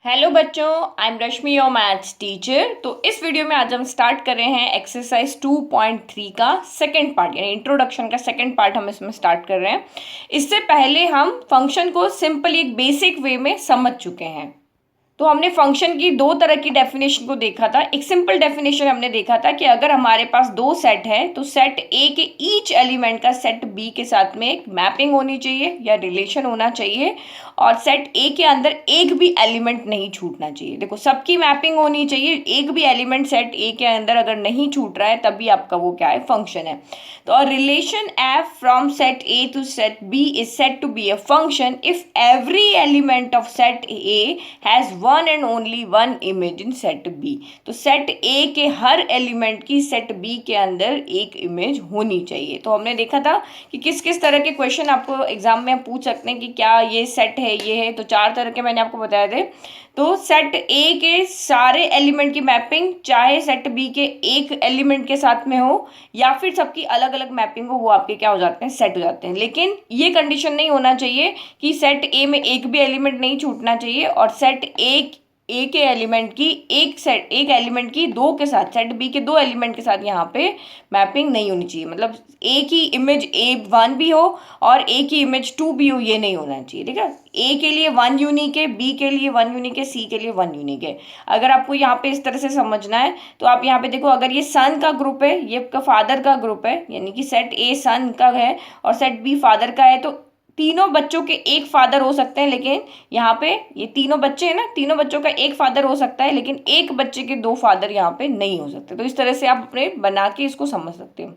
Hello बच्चों, I am Rashmi your maths teacher. तो इस वीडियो में आज हम स्टार्ट कर रहे हैं एक्सरसाइज 2.3 का सेकंड पार्ट, यानी इंट्रोडक्शन का सेकंड पार्ट हम इसमें स्टार्ट कर रहे हैं। इससे पहले हम फंक्शन को सिंपली एक बेसिक वे में समझ चुके हैं। तो हमने फंक्शन की दो तरह की डेफिनेशन को देखा था। एक सिंपल डेफिनेशन हमने देखा था कि अगर हमारे पास दो सेट है तो सेट ए के ईच एलिमेंट का सेट बी के साथ में एक मैपिंग होनी चाहिए या रिलेशन होना चाहिए, और सेट ए के अंदर एक भी एलिमेंट नहीं छूटना चाहिए। देखो, सबकी मैपिंग होनी चाहिए, एक भी एलिमेंट सेट ए के अंदर अगर नहीं छूट रहा है तभी आपका वो क्या है, फंक्शन है। तो relation F from set A to set B is said to be a function if every element of set A has one and only one image in set B. तो सेट ए के हर एलिमेंट की set B के अंदर एक image होनी चाहिए। तो हमने देखा था कि किस किस तरह के क्वेश्चन आपको एग्जाम में पूछ सकते हैं कि क्या ये सेट है, ये है। तो चार तरह के मैंने आपको बताए थे। तो सेट ए के सारे एलिमेंट की मैपिंग चाहे सेट बी के एक एलिमेंट के साथ में हो या फिर सबकी अलग अलग मैपिंग हो, वो आपके क्या हो जाते हैं, सेट हो जाते हैं। लेकिन ये कंडीशन नहीं होना चाहिए कि सेट ए में एक भी एलिमेंट नहीं छूटना चाहिए और सेट ए के एलिमेंट की एक एलिमेंट की दो के साथ, सेट बी के दो एलिमेंट के साथ यहाँ पे मैपिंग नहीं होनी चाहिए। मतलब ए की इमेज A1 भी हो और ए की इमेज 2 भी हो, ये नहीं होना चाहिए। ठीक है, ए के लिए 1 यूनिक है, बी के लिए 1 यूनिक है, सी के लिए 1 यूनिक है। अगर आपको यहाँ पे इस तरह से समझना है तो आप यहाँ पे देखो, अगर ये सन का ग्रुप है, ये आपका फादर का ग्रुप है, यानी कि सेट ए सन का है और सेट बी फादर का है, तो तीनों बच्चों के एक फादर हो सकते हैं। लेकिन यहाँ पे ये तीनों बच्चे हैं ना, तीनों बच्चों का एक फादर हो सकता है, लेकिन एक बच्चे के दो फादर यहाँ पे नहीं हो सकते। तो इस तरह से आप अपने बना के इसको समझ सकते हो।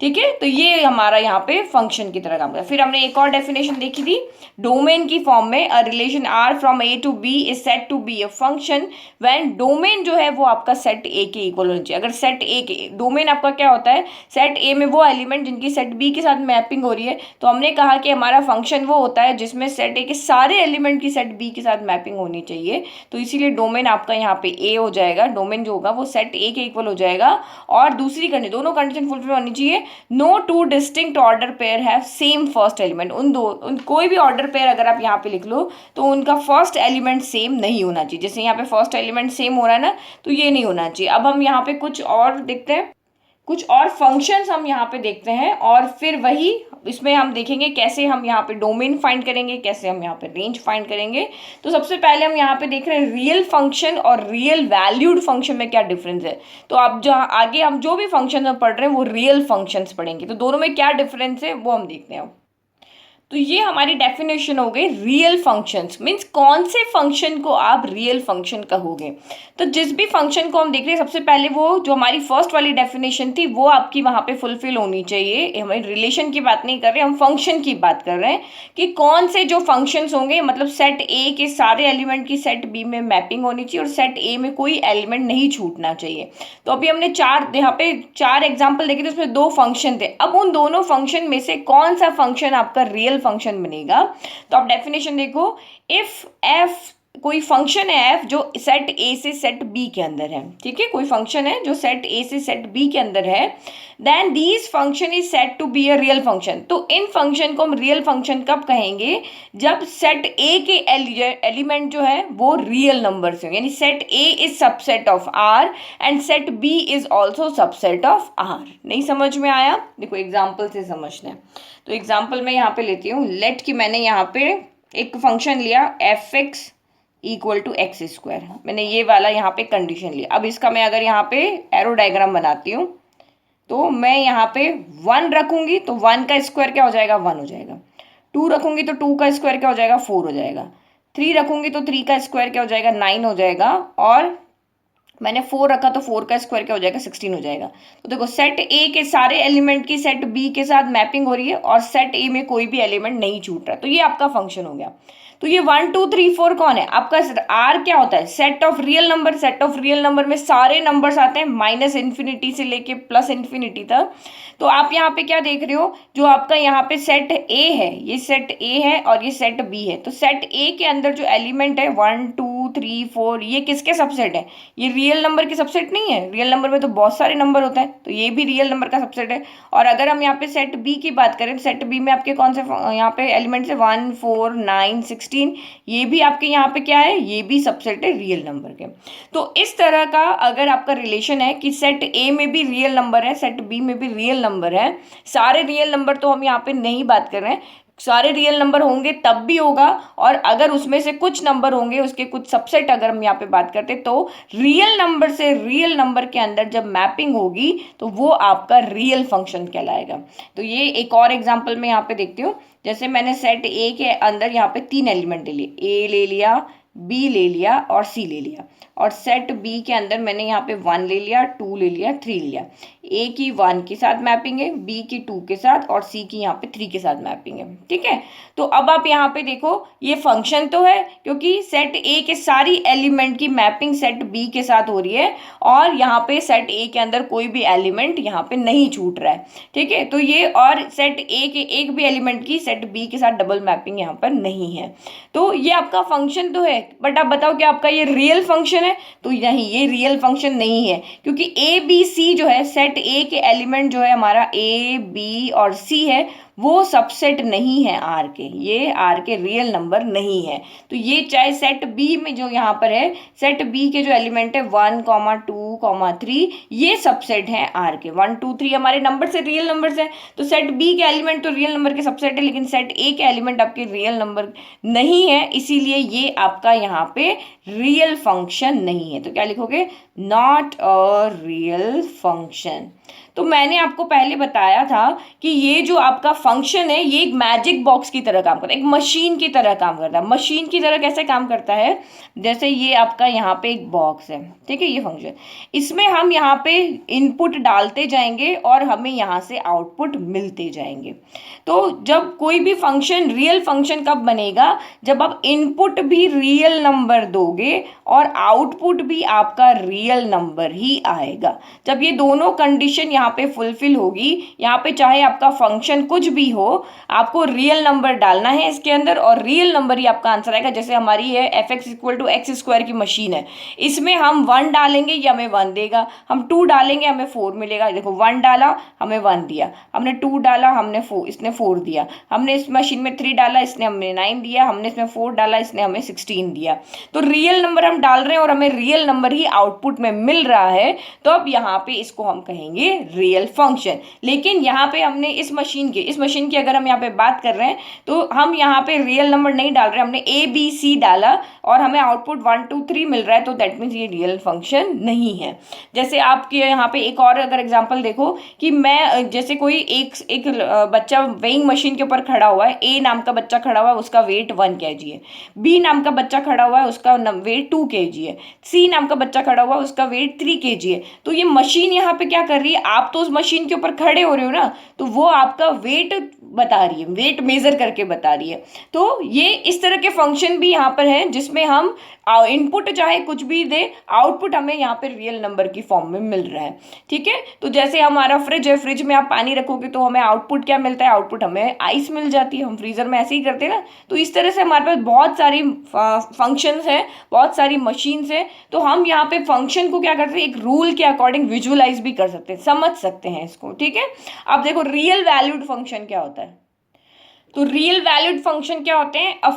ठीक है, तो ये हमारा यहाँ पे फंक्शन की तरह काम करता है। फिर हमने एक और डेफिनेशन देखी थी डोमेन की फॉर्म में, a relation R from A to B is said to be a function when domain जो है वो आपका सेट ए के इक्वल होना चाहिए। अगर सेट ए के डोमेन आपका क्या होता है, सेट ए में वो एलिमेंट जिनकी सेट बी के साथ मैपिंग हो रही है। तो हमने कहा कि हमारा फंक्शन वो होता है जिसमें सेट ए के सारे एलिमेंट की सेट बी के साथ मैपिंग होनी चाहिए। तो इसीलिए डोमेन आपका यहाँ पे ए हो जाएगा, डोमेन जो होगा वो सेट ए के इक्वल हो जाएगा। और दूसरी कंडीशन, दोनों कंडीशन फुलफिल होनी चाहिए। No two distinct order pair have same first element. कोई भी ऑर्डर पेयर अगर आप यहाँ पे लिख लो तो उनका फर्स्ट एलिमेंट सेम नहीं होना चाहिए। जैसे यहाँ पे फर्स्ट एलिमेंट सेम हो रहा है ना, तो ये नहीं होना चाहिए। अब हम यहाँ पे कुछ और देखते हैं, कुछ और फंक्शंस हम यहाँ पे देखते हैं और फिर वही इसमें हम देखेंगे कैसे हम यहाँ पे डोमेन फाइंड करेंगे, कैसे हम यहाँ पे रेंज फाइंड करेंगे। तो सबसे पहले हम यहाँ पे देख रहे हैं रियल फंक्शन और रियल वैल्यूड फंक्शन में क्या डिफरेंस है। तो अब जो आगे हम जो भी फंक्शन हम पढ़ रहे हैं वो रियल फंक्शंस पढ़ेंगे। तो दोनों में क्या डिफरेंस है वो हम देखते हैं। तो ये हमारी डेफिनेशन हो गई रियल फंक्शंस। मीन्स कौन से फंक्शन को आप रियल फंक्शन कहोगे। तो जिस भी फंक्शन को हम देख रहे हैं, सबसे पहले वो जो हमारी फर्स्ट वाली डेफिनेशन थी वो आपकी वहां पे फुलफिल होनी चाहिए। हमारी रिलेशन की बात नहीं कर रहे, हम फंक्शन की बात कर रहे हैं कि कौन से जो फंक्शंस होंगे, मतलब सेट ए के सारे एलिमेंट की सेट बी में मैपिंग होनी चाहिए और सेट ए में कोई एलिमेंट नहीं छूटना चाहिए। तो अभी हमने यहाँ पे चार एग्जाम्पल देखे थे, उसमें दो फंक्शन थे। अब उन दोनों फंक्शन में से कौन सा फंक्शन आपका रियल फंक्शन बनेगा। तो आप डेफिनेशन देखो, इफ एफ, कोई फंक्शन है एफ जो सेट ए से सेट बी के अंदर है। ठीक है, कोई फंक्शन है जो सेट ए से सेट बी के अंदर है, then this function is said to be a real function. तो इन फंक्शन को हम रियल फंक्शन कब कहेंगे, जब सेट ए के एलिमेंट जो है वो रियल नंबर से हो, यानी set A is subset of R and set B is also subset of R. नहीं समझ में आया? देखो एग्जाम्पल से समझना है। तो एग्जाम्पल मैं यहाँ पे लेती हूँ, लेट कि मैंने यहाँ पे एक फंक्शन लिया F x equal to X square. मैंने ये वाला यहाँ पे कंडीशन लिया। अब इसका मैं अगर यहाँ पे एरो डायग्राम बनाती हूँ तो मैं यहाँ पे 1 रखूंगी तो 1 का स्क्वायर क्या हो जाएगा, 1 हो जाएगा। 2 रखूंगी तो 2 का स्क्वायर क्या हो जाएगा, 4 हो जाएगा। 3 रखूंगी तो 3 का स्क्वायर क्या हो जाएगा, 9 हो जाएगा। और मैंने 4 रखा तो 4 का स्क्वायर क्या हो जाएगा, 16 हो जाएगा। तो देखो, सेट ए के सारे एलिमेंट की सेट बी के साथ मैपिंग हो रही है और सेट ए में कोई भी एलिमेंट नहीं छूट रहा। तो ये आपका फंक्शन हो गया। तो ये 1 2 3 4 कौन है आपका, आर क्या होता है, set of real number. Set of real number में सारे नंबर्स आते हैं माइनस इन्फिनिटी से लेके प्लस इन्फिनिटी तक। तो आप यहाँ पे क्या देख रहे हो, जो आपका यहाँ पे सेट ए है, ये सेट ए है और ये सेट बी है। तो सेट ए के अंदर जो एलिमेंट है 1 2 3 4 ये किसके सबसेट है? ये रियल नंबर के सबसेट नहीं है। रियल नंबर में तो बहुत सारे नंबर होते हैं, तो ये भी रियल नंबर का सबसेट है। और अगर हम यहाँ पे सेट बी की बात करें, सेट बी में आपके कौन से यहाँ पे एलिमेंट्स है? 1 4 9 16, ये भी आपके यहाँ पे क्या है? ये भी सबसेट है रियल नंबर के। तो इस तरह का अगर आपका रिलेशन है कि सेट ए में भी रियल नंबर है, सेट बी में भी रियल नंबर है, सारे रियल नंबर तो हम यहाँ पे नहीं बात कर रहे हैं, सारे रियल नंबर होंगे तब भी होगा, और अगर उसमें से कुछ नंबर होंगे उसके कुछ सबसेट अगर हम यहाँ पे बात करते तो रियल नंबर से रियल नंबर के अंदर जब मैपिंग होगी तो वो आपका रियल फंक्शन कहलाएगा। तो ये एक और एग्जांपल में यहाँ पे देखती हूँ, जैसे मैंने सेट ए के अंदर यहाँ पे 3 एलिमेंट ले लिए, ए ले लिया, बी ले लिया और सी ले लिया, और सेट बी के अंदर मैंने यहाँ पे 1 ले लिया, 2 ले लिया, 3 ले लिया। ए की 1 के साथ मैपिंग है, बी की 2 के साथ, और सी की यहाँ पे 3 के साथ मैपिंग है। ठीक है, तो अब आप यहाँ पे देखो ये फंक्शन तो है क्योंकि सेट ए के सारी एलिमेंट की मैपिंग सेट बी के साथ हो रही है, और यहाँ पे सेट ए के अंदर कोई भी एलिमेंट यहाँ पे नहीं छूट रहा है। ठीक है, तो ये और सेट ए के एक भी एलिमेंट की सेट बी के साथ डबल मैपिंग यहाँ पर नहीं है। तो ये आपका फंक्शन तो है, बट आप बताओ कि आपका ये रियल फंक्शन है? तो नहीं, ये रियल फंक्शन नहीं है, क्योंकि ए बी सी जो है, सेट ए के एलिमेंट जो है हमारा ए बी और सी है, वो सबसेट नहीं है आर के, ये आर के रियल नंबर नहीं है। तो ये चाहे सेट बी में जो यहाँ पर है, सेट बी के जो एलिमेंट है 1 2 3, ये सबसेट है आर के। 1 2 3 हमारे नंबर से रियल नंबर्स हैं, तो सेट बी के एलिमेंट तो रियल नंबर के सबसेट है, लेकिन सेट ए के एलिमेंट आपके रियल नंबर नहीं है, इसीलिए ये आपका यहाँ पे रियल फंक्शन नहीं है। तो क्या लिखोगे? Not a real function. तो मैंने आपको पहले बताया था कि ये जो आपका फंक्शन है ये एक मैजिक बॉक्स की तरह काम करता है, एक मशीन की तरह काम करता है। मशीन की तरह कैसे काम करता है? जैसे ये आपका यहाँ पे एक बॉक्स है, ठीक है, ये फंक्शन, इसमें हम यहाँ पे इनपुट डालते जाएंगे और हमें यहाँ से आउटपुट मिलते जाएंगे। तो जब कोई भी फंक्शन, रियल फंक्शन कब बनेगा? जब आप इनपुट भी रियल नंबर दोगे और आउटपुट भी आपका रियल नंबर ही आएगा। जब ये दोनों कंडीशन यहाँ पे फुलफिल होगी, यहाँ पे चाहे आपका फंक्शन कुछ भी हो, आपको रियल नंबर डालना है इसके अंदर और रियल नंबर ही आपका आंसर आएगा। जैसे हमारी है f(x)=x² की मशीन है, इसमें हम 1 डालेंगे ये हमें 1 देगा, हम 2 डालेंगे हमें 4 मिलेगा। देखो 1 डाला हमें 1 दिया, हमने 2 डाला हमने 4, इसने 4 दिया, हमने इस मशीन में 3 डाला इसने हमें 9 दिया, हमने इसमें 4 डाला इसने हमें 16 दिया। तो रियल नंबर हम डाल रहे हैं और हमें रियल नंबर ही आउटपुट में मिल रहा है, तो अब यहाँ पे इसको हम कहेंगे रियल फंक्शन। लेकिन यहाँ पे हमने इस मशीन की अगर हम यहाँ पे बात कर रहे हैं तो हम यहाँ पे रियल नंबर नहीं डाल रहे, हमने ए बी सी डाला और हमें आउटपुट 1 2 3 मिल रहा है, तो दैट मीन्स ये रियल फंक्शन नहीं है। जैसे आपके यहाँ पे एक और अगर एग्जांपल देखो कि मैं, जैसे कोई एक बच्चा वेइंग मशीन के ऊपर खड़ा हुआ है, ए नाम का बच्चा खड़ा हुआ है, उसका वेट 1 kg है, बी नाम का बच्चा खड़ा हुआ है उसका वेट 2 kg है, सी नाम का बच्चा खड़ा हुआ है उसका वेट 3 kg है। तो ये मशीन यहाँ पे क्या कर रही है? आप तो उस मशीन के ऊपर खड़े हो रहे हो ना, तो वो आपका वेट बता रही है, वेट मेजर करके बता रही है। तो ये इस तरह के फंक्शन भी यहाँ पर है जिसमें हम इनपुट चाहे कुछ भी दे, आउटपुट हमें यहाँ पे रियल नंबर की फॉर्म में मिल रहा है। ठीक है, तो जैसे हमारा फ्रिज है, फ्रिज में आप पानी रखोगे तो हमें आउटपुट क्या मिलता है? आउटपुट हमें आइस मिल जाती है। हम फ्रीजर में ऐसे ही करते हैं ना। तो इस तरह से हमारे पास बहुत सारी फंक्शंस हैं, बहुत सारी मशीन्स हैं, तो हम यहाँ पे फंक्शन को क्या करते हैं? एक रूल के अकॉर्डिंग विजुअलाइज भी कर सकते हैं, समझ सकते हैं इसको। ठीक है, अब देखो रियल वैल्यूड फंक्शन क्या होता है। तो रियल वैल्यूड फंक्शन क्या होते हैं? A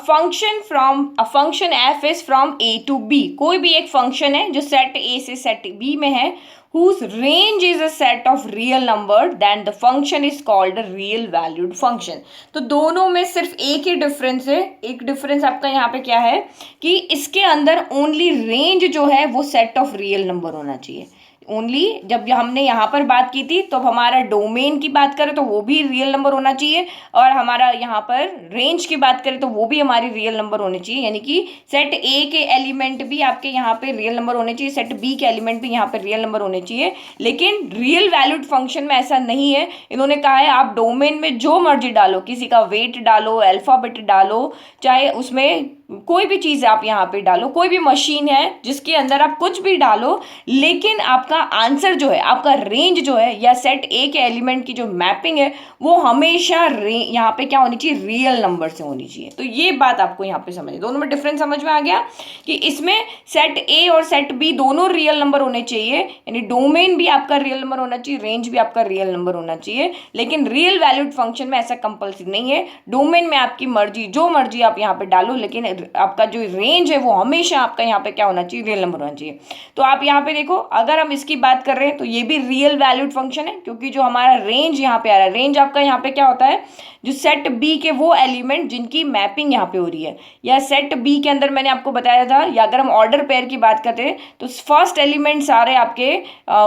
function F is from A to B. कोई भी एक फंक्शन है जो सेट ए से सेट बी में है, whose range is a set of real number, then the function is called a real valued function। तो दोनों में सिर्फ एक ही डिफरेंस है। एक डिफरेंस आपका यहाँ पे क्या है कि इसके अंदर ओनली रेंज जो है वो सेट ऑफ रियल नंबर होना चाहिए। ओनली जब हमने यहाँ पर बात की थी तो हमारा डोमेन की बात करें तो वो भी रियल नंबर होना चाहिए, और हमारा यहाँ पर रेंज की बात करें तो वो भी हमारी रियल नंबर होने चाहिए। यानी कि सेट ए के एलिमेंट भी आपके यहाँ पे रियल नंबर होने चाहिए, सेट बी के एलिमेंट भी यहाँ पे रियल नंबर होने चाहिए। लेकिन रियल वैल्यूड फंक्शन में ऐसा नहीं है। इन्होंने कहा है आप डोमेन में जो मर्जी डालो, किसी का वेट डालो, अल्फाबेट डालो, चाहे उसमें कोई भी चीज़ आप यहाँ पे डालो, कोई भी मशीन है जिसके अंदर आप कुछ भी डालो, लेकिन आपका आंसर जो है, आपका रेंज जो है या सेट ए के एलिमेंट की जो मैपिंग है वो हमेशा यहाँ पे क्या होनी चाहिए, रियल नंबर से होनी चाहिए। तो ये बात आपको यहाँ पे समझ, दोनों में डिफरेंस समझ में आ गया कि इसमें सेट ए और सेट बी दोनों रियल नंबर होने चाहिए, यानी डोमेन भी आपका रियल नंबर होना चाहिए, रेंज भी आपका रियल नंबर होना चाहिए। लेकिन रियल वैल्यूड फंक्शन में ऐसा कंपल्सरी नहीं है, डोमेन में आपकी मर्जी, जो मर्जी आप यहाँ पे डालो, लेकिन आपका जो रेंज है वो हमेशा आपका यहाँ पे क्या होना चाहिए, रियल नंबर होना चाहिए। तो आप यहाँ पे देखो, अगर हम इसकी बात कर रहे हैं तो ये भी रियल वैल्यूड फंक्शन है, क्योंकि जो हमारा रेंज यहाँ पे आ रहा है, रेंज आपका यहाँ पे क्या होता है, जो सेट बी के वो एलिमेंट जिनकी मैपिंग यहाँ पे हो रही है, या सेट बी के अंदर मैंने आपको बताया था, या अगर हम ऑर्डर पेयर की बात करते हैं तो फर्स्ट एलिमेंट सारे आपके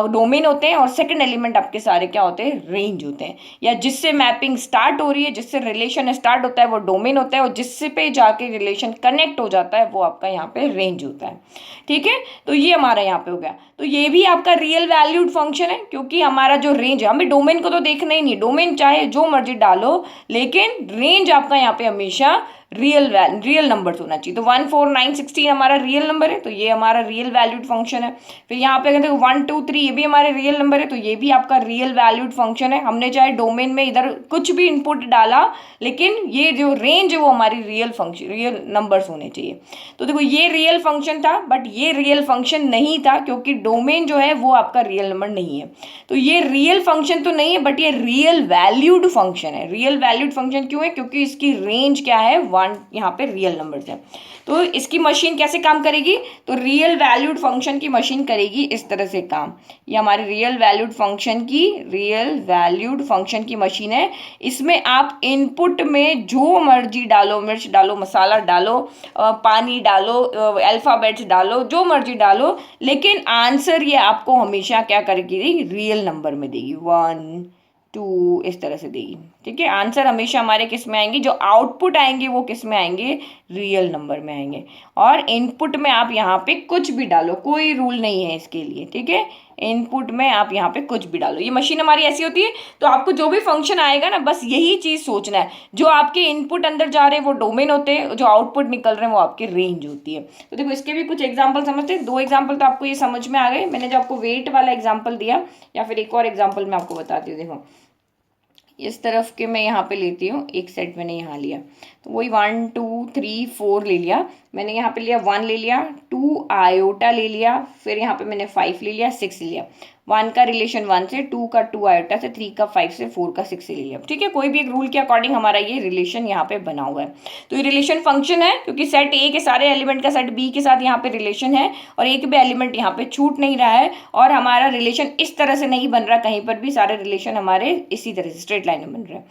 डोमेन होते हैं और सेकंड एलिमेंट आपके सारे क्या होते हैं, रेंज होते हैं। या जिससे मैपिंग स्टार्ट हो रही है, जिससे रिलेशन स्टार्ट होता है वो डोमेन होता है, और जिससे पे जाके रिलेशन कनेक्ट हो जाता है वो आपका यहाँ पे रेंज होता है। ठीक है, तो ये हमारा यहाँ पे हो गया। तो ये भी आपका रियल वैल्यूड फंक्शन है, क्योंकि हमारा जो रेंज है, हमें डोमेन को तो देखना ही नहीं, डोमेन चाहे जो मर्जी डालो, लेकिन रेंज आपका यहाँ पे हमेशा रियल नंबर होना चाहिए। तो 1 4 9 16 हमारा रियल नंबर है, तो ये हमारा रियल वैल्यूड फंक्शन है। फिर यहाँ पे कहते हैं 1 2 3, ये भी हमारे रियल नंबर है, तो ये भी आपका रियल वैल्यूड फंक्शन है। हमने चाहे डोमेन में इधर कुछ भी इनपुट डाला, लेकिन ये जो रेंज है वो हमारी रियल नंबर्स होने चाहिए। तो देखो ये रियल फंक्शन था, बट ये रियल फंक्शन नहीं था, क्योंकि डोमेन जो है वो आपका रियल नंबर नहीं है। तो ये रियल फंक्शन तो नहीं है, बट ये रियल वैल्यूड फंक्शन है। रियल वैल्यूड फंक्शन क्यों है, क्योंकि इसकी रेंज क्या है, 1 यहाँ पे रियल नंबर्स है। तो इसकी मशीन कैसे काम करेगी, तो रियल वैल्यूड फंक्शन की मशीन करेगी इस तरह से काम। ये हमारे रियल वैल्यूड फंक्शन की मशीन है। इसमें आप इनपुट में जो मर्जी डालो, मिर्च डालो, मसाला डालो, पानी डालो, अल्फाबेट्स डालो, जो मर्जी डालो, लेकिन आंसर ये आपको हमेशा क्या करेगी, रियल नंबर में देगी, 1 2 इस तरह से देगी। ठीक है, आंसर हमेशा हमारे किस में आएंगे, जो आउटपुट आएंगे वो किस में आएंगे, रियल नंबर में आएंगे। और इनपुट में आप यहाँ पे कुछ भी डालो, कोई रूल नहीं है इसके लिए। ठीक है, इनपुट में आप यहाँ पे कुछ भी डालो, ये मशीन हमारी ऐसी होती है। तो आपको जो भी फंक्शन आएगा ना, बस यही चीज़ सोचना है, जो आपके इनपुट अंदर जा रहे हैं वो डोमेन होते हैं, जो आउटपुट निकल रहे हैं वो आपकी रेंज होती है। तो देखो इसके भी कुछ एग्जाम्पल समझते हैं। 2 एग्जाम्पल तो आपको ये समझ में आ गए। मैंने जो आपको वेट वाला एग्जाम्पल दिया, या फिर एक और एग्जाम्पल मैं आपको बताती हूँ। देखो इस तरफ के मैं यहाँ पे लेती हूँ, एक सेट मैंने यहाँ लिया, तो वही 1 2 3 4 ले लिया मैंने। यहाँ पे लिया 1 ले लिया, 2 आयोटा ले लिया, फिर यहाँ पे मैंने 5 ले लिया, 6 ले लिया। 1 का रिलेशन 1 से, 2 का 2 आयोटा से, 3 का 5 से, 4 का 6 से ले लिया। ठीक है, कोई भी एक रूल के अकॉर्डिंग हमारा ये रिलेशन यहाँ पे बना हुआ है। तो ये रिलेशन फंक्शन है, क्योंकि सेट ए के सारे एलिमेंट का सेट बी के साथ यहाँ पे रिलेशन है, और एक भी एलिमेंट यहाँ पे छूट नहीं रहा है, और हमारा रिलेशन इस तरह से नहीं बन रहा कहीं पर भी, सारे रिलेशन हमारे इसी तरह से स्ट्रेट लाइन में बन रहे हैं।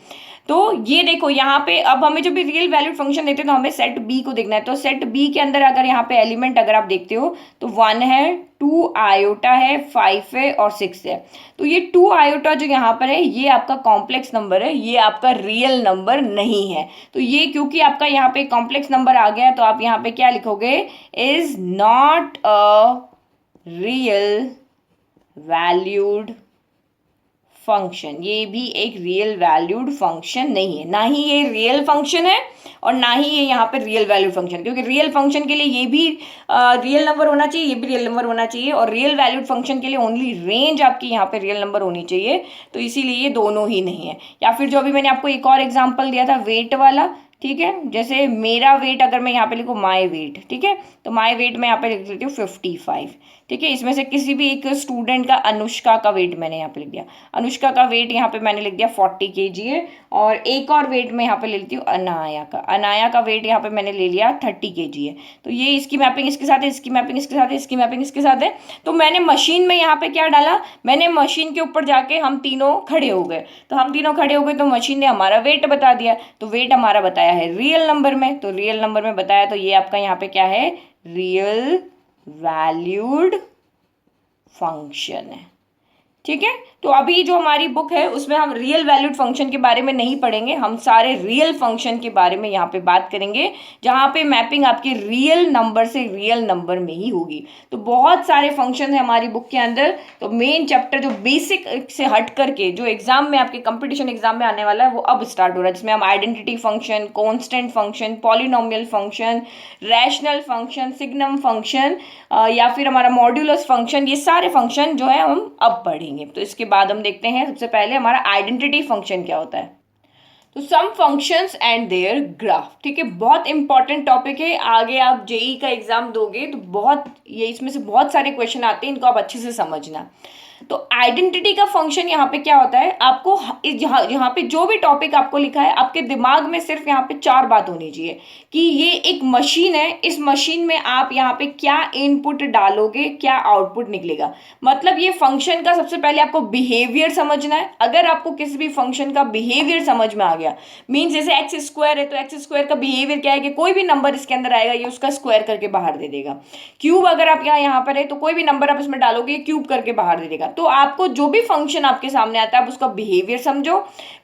तो ये देखो यहाँ पे अब हमें जब भी रियल वैल्यूड फंक्शन देखते हैं तो हमें सेट बी को देखना है। तो सेट बी के अंदर अगर यहाँ पे एलिमेंट अगर आप देखते हो तो 1 है, 2 आयोटा है, 5 है और 6 है। तो ये 2 आयोटा जो यहाँ पर है ये आपका कॉम्प्लेक्स नंबर है, ये आपका रियल नंबर नहीं है। तो ये क्योंकि आपका यहाँ पे कॉम्प्लेक्स नंबर आ गया, तो आप यहाँ पे क्या लिखोगे, is not a real valued function. ये भी एक रियल वैल्यूड फंक्शन नहीं है, ना ही ये रियल फंक्शन है और ना ही ये यहाँ पे रियल वैल्यूड फंक्शन, क्योंकि रियल फंक्शन के लिए ये भी रियल नंबर होना चाहिए, ये भी रियल नंबर होना चाहिए, और रियल वैल्यूड फंक्शन के लिए ओनली रेंज आपकी यहाँ पे रियल नंबर होनी चाहिए। तो इसीलिए ये दोनों ही नहीं है। या फिर जो अभी मैंने आपको एक और एग्जाम्पल दिया था वेट वाला, ठीक है, जैसे मेरा वेट अगर मैं यहाँ पे लिखूँ माई वेट, ठीक है, तो माई वेट मैं यहाँ पे लिख देती हूँ 55। ठीक है, इसमें से किसी भी एक स्टूडेंट का, अनुष्का का वेट मैंने यहाँ पे लिख दिया, अनुष्का का वेट यहाँ पे मैंने लिख दिया 40 kg है। और एक और वेट मैं यहाँ पे ले लेती हूँ अनाया का, अनाया का वेट यहाँ पे मैंने ले लिया 30 kg है। तो ये इसकी मैपिंग इसके साथ है, इसकी मैपिंग इसके साथ है, इसकी मैपिंग इसके साथ है। तो मैंने मशीन में यहाँ पे क्या डाला, मैंने मशीन के ऊपर जाके हम तीनों खड़े हो गए, तो हम तीनों खड़े हो गए तो मशीन ने हमारा वेट बता दिया। तो वेट हमारा बताया है रियल नंबर में, तो रियल नंबर में बताया, तो ये आपका यहाँ पे क्या है, रियल वैल्यूड फंक्शन है। ठीक है। तो अभी जो हमारी बुक है उसमें हम रियल वैल्यूड फंक्शन के बारे में नहीं पढ़ेंगे, हम सारे रियल फंक्शन के बारे में यहाँ पे बात करेंगे, जहाँ पे मैपिंग आपके रियल नंबर से रियल नंबर में ही होगी। तो बहुत सारे फंक्शन है हमारी बुक के अंदर। तो मेन चैप्टर जो बेसिक से हट करके जो एग्जाम में आपके कंपटीशन एग्जाम में आने वाला है वो अब स्टार्ट हो रहा है, जिसमें हम identity function, constant function, polynomial function, rational function, signum function या फिर हमारा मॉड्यूलस फंक्शन, ये सारे फंक्शन जो है हम अब पढ़ेंगे। तो इसके बाद हम देखते हैं सबसे पहले हमारा आइडेंटिटी फंक्शन क्या होता है। तो सम फंक्शंस एंड देयर ग्राफ, ठीक है, बहुत इंपॉर्टेंट टॉपिक है। आगे आप जेई का एग्जाम दोगे तो बहुत ये इसमें से बहुत सारे क्वेश्चन आते हैं, इनको आप अच्छे से समझना। तो आइडेंटिटी का फंक्शन यहाँ पे क्या होता है, आपको यहाँ पे जो भी टॉपिक आपको लिखा है आपके दिमाग में सिर्फ यहाँ पे 4 बात होनी चाहिए कि ये एक मशीन है, इस मशीन में आप यहाँ पे क्या इनपुट डालोगे, क्या आउटपुट निकलेगा। मतलब ये फंक्शन का सबसे पहले आपको बिहेवियर समझना है। अगर आपको किसी भी फंक्शन का बिहेवियर समझ में आ गया, मीन्स जैसे एक्स स्क्वायर है तो एक्स स्क्वायर का बिहेवियर क्या है कि कोई भी नंबर इसके अंदर आएगा ये उसका स्क्वायर करके बाहर दे देगा। क्यूब अगर आप यहाँ पर है तो कोई भी नंबर आप इसमें डालोगे क्यूब करके बाहर दे देगा। तो आपको जो भी फंक्शन आपके सामने आता है आप उसका बिहेवियर समझो।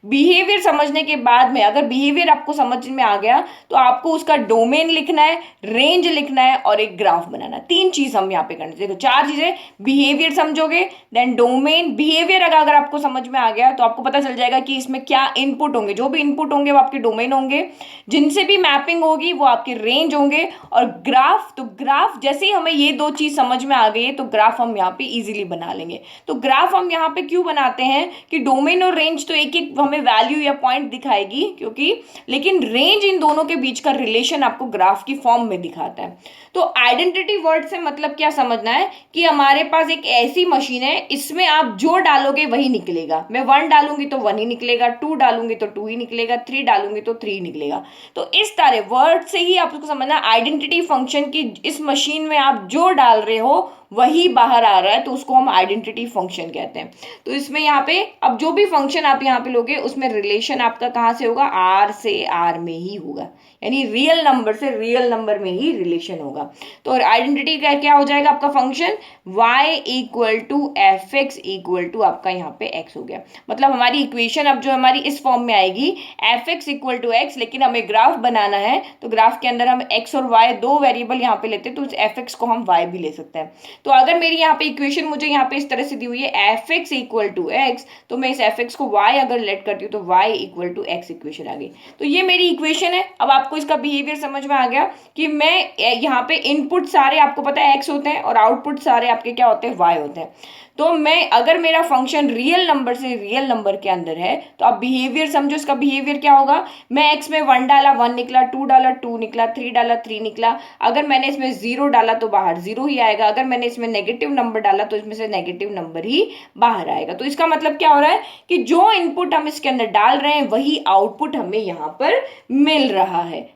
बिहेवियर समझने के बाद में अगर बिहेवियर आपको समझ में आ गया तो आपको उसका डोमेन लिखना है, रेंज लिखना है और एक ग्राफ बनाना है। 3 चीज हम यहाँ पे करने। देखो 4 चीजें, बिहेवियर समझोगे, देन डोमेन। बिहेवियर अगर आपको समझ में आ गया तो आपको पता चल जाएगा कि इसमें क्या इनपुट होंगे, जो भी इनपुट होंगे वो आपके डोमेन होंगे, जिनसे भी मैपिंग होगी वो आपके रेंज होंगे। और ग्राफ, तो ग्राफ जैसे ही हमें ये 2 चीज समझ में आ गई है तो ग्राफ हम यहाँ पे इजीली बना लेंगे। तो ग्राफ हम यहाँ पे क्यों बनाते हैं कि डोमेन और रेंज तो एक एक हमें वैल्यू या पॉइंट दिखाएगी क्योंकि, लेकिन रेंज इन दोनों के बीच का रिलेशन आपको ग्राफ की फॉर्म में दिखाता है। तो आइडेंटिटी वर्ड से मतलब क्या समझना है कि हमारे पास एक ऐसी मशीन है, इसमें आप जो डालोगे वही निकलेगा। मैं 1 डालूंगी तो 1 ही निकलेगा, 2 डालूंगी तो 2 ही निकलेगा, 3 डालूंगी तो 3 निकलेगा। तो इस तरह वर्ड से ही आप उसको समझना आइडेंटिटी फंक्शन की, इस मशीन में आप जो डाल रहे हो वही बाहर आ रहा है तो उसको हम आइडेंटिटी फंक्शन कहते हैं। तो इसमें यहाँ पे अब जो भी फंक्शन आप यहाँ पे लोगे उसमें रिलेशन आपका कहाँ से होगा, आर से आर में ही होगा, यानी रियल नंबर से रियल नंबर में ही रिलेशन होगा। तो आइडेंटिटी का क्या हो जाएगा आपका function, y equal to F x equal to आपका यहाँ पे x हो गया। मतलब हमारी इक्वेशन अब जो हमारी इस फॉर्म में आएगी F x equal to X, लेकिन हमें ग्राफ बनाना है तो ग्राफ के अंदर हम x और y 2 वेरिएबल यहाँ पे लेते हैं तो उस एफ एक्स को हम y भी ले सकते हैं। तो अगर मेरी यहाँ पे इक्वेशन मुझे यहाँ पे इस तरह से दी हुई है f x equal to x, तो मैं इस एफ एक्स को y अगर लेट करती हूँ तो y equal to x equation आ गई। तो ये मेरी इक्वेशन है। अब आपको इसका बिहेवियर समझ में आ गया कि मैं यहाँ पे इनपुट सारे आपको पता है x होते हैं और आउटपुट सारे आपके क्या होते हैं, y होते हैं। तो मैं अगर मेरा फंक्शन रियल नंबर से रियल नंबर के अंदर है तो आप बिहेवियर समझो। इसका बिहेवियर क्या होगा, मैं x में 1 डाला 1 निकला, 2 डाला 2 निकला, 3 डाला 3 निकला। अगर मैंने इसमें 0 डाला तो बाहर 0 ही आएगा, अगर मैंने इसमें नेगेटिव नंबर डाला तो इसमें से नेगेटिव नंबर ही बाहर आएगा। तो इसका मतलब क्या हो रहा है कि जो इनपुट हम इसके अंदर डाल रहे हैं वही आउटपुट हमें यहाँ पर मिल रहा है।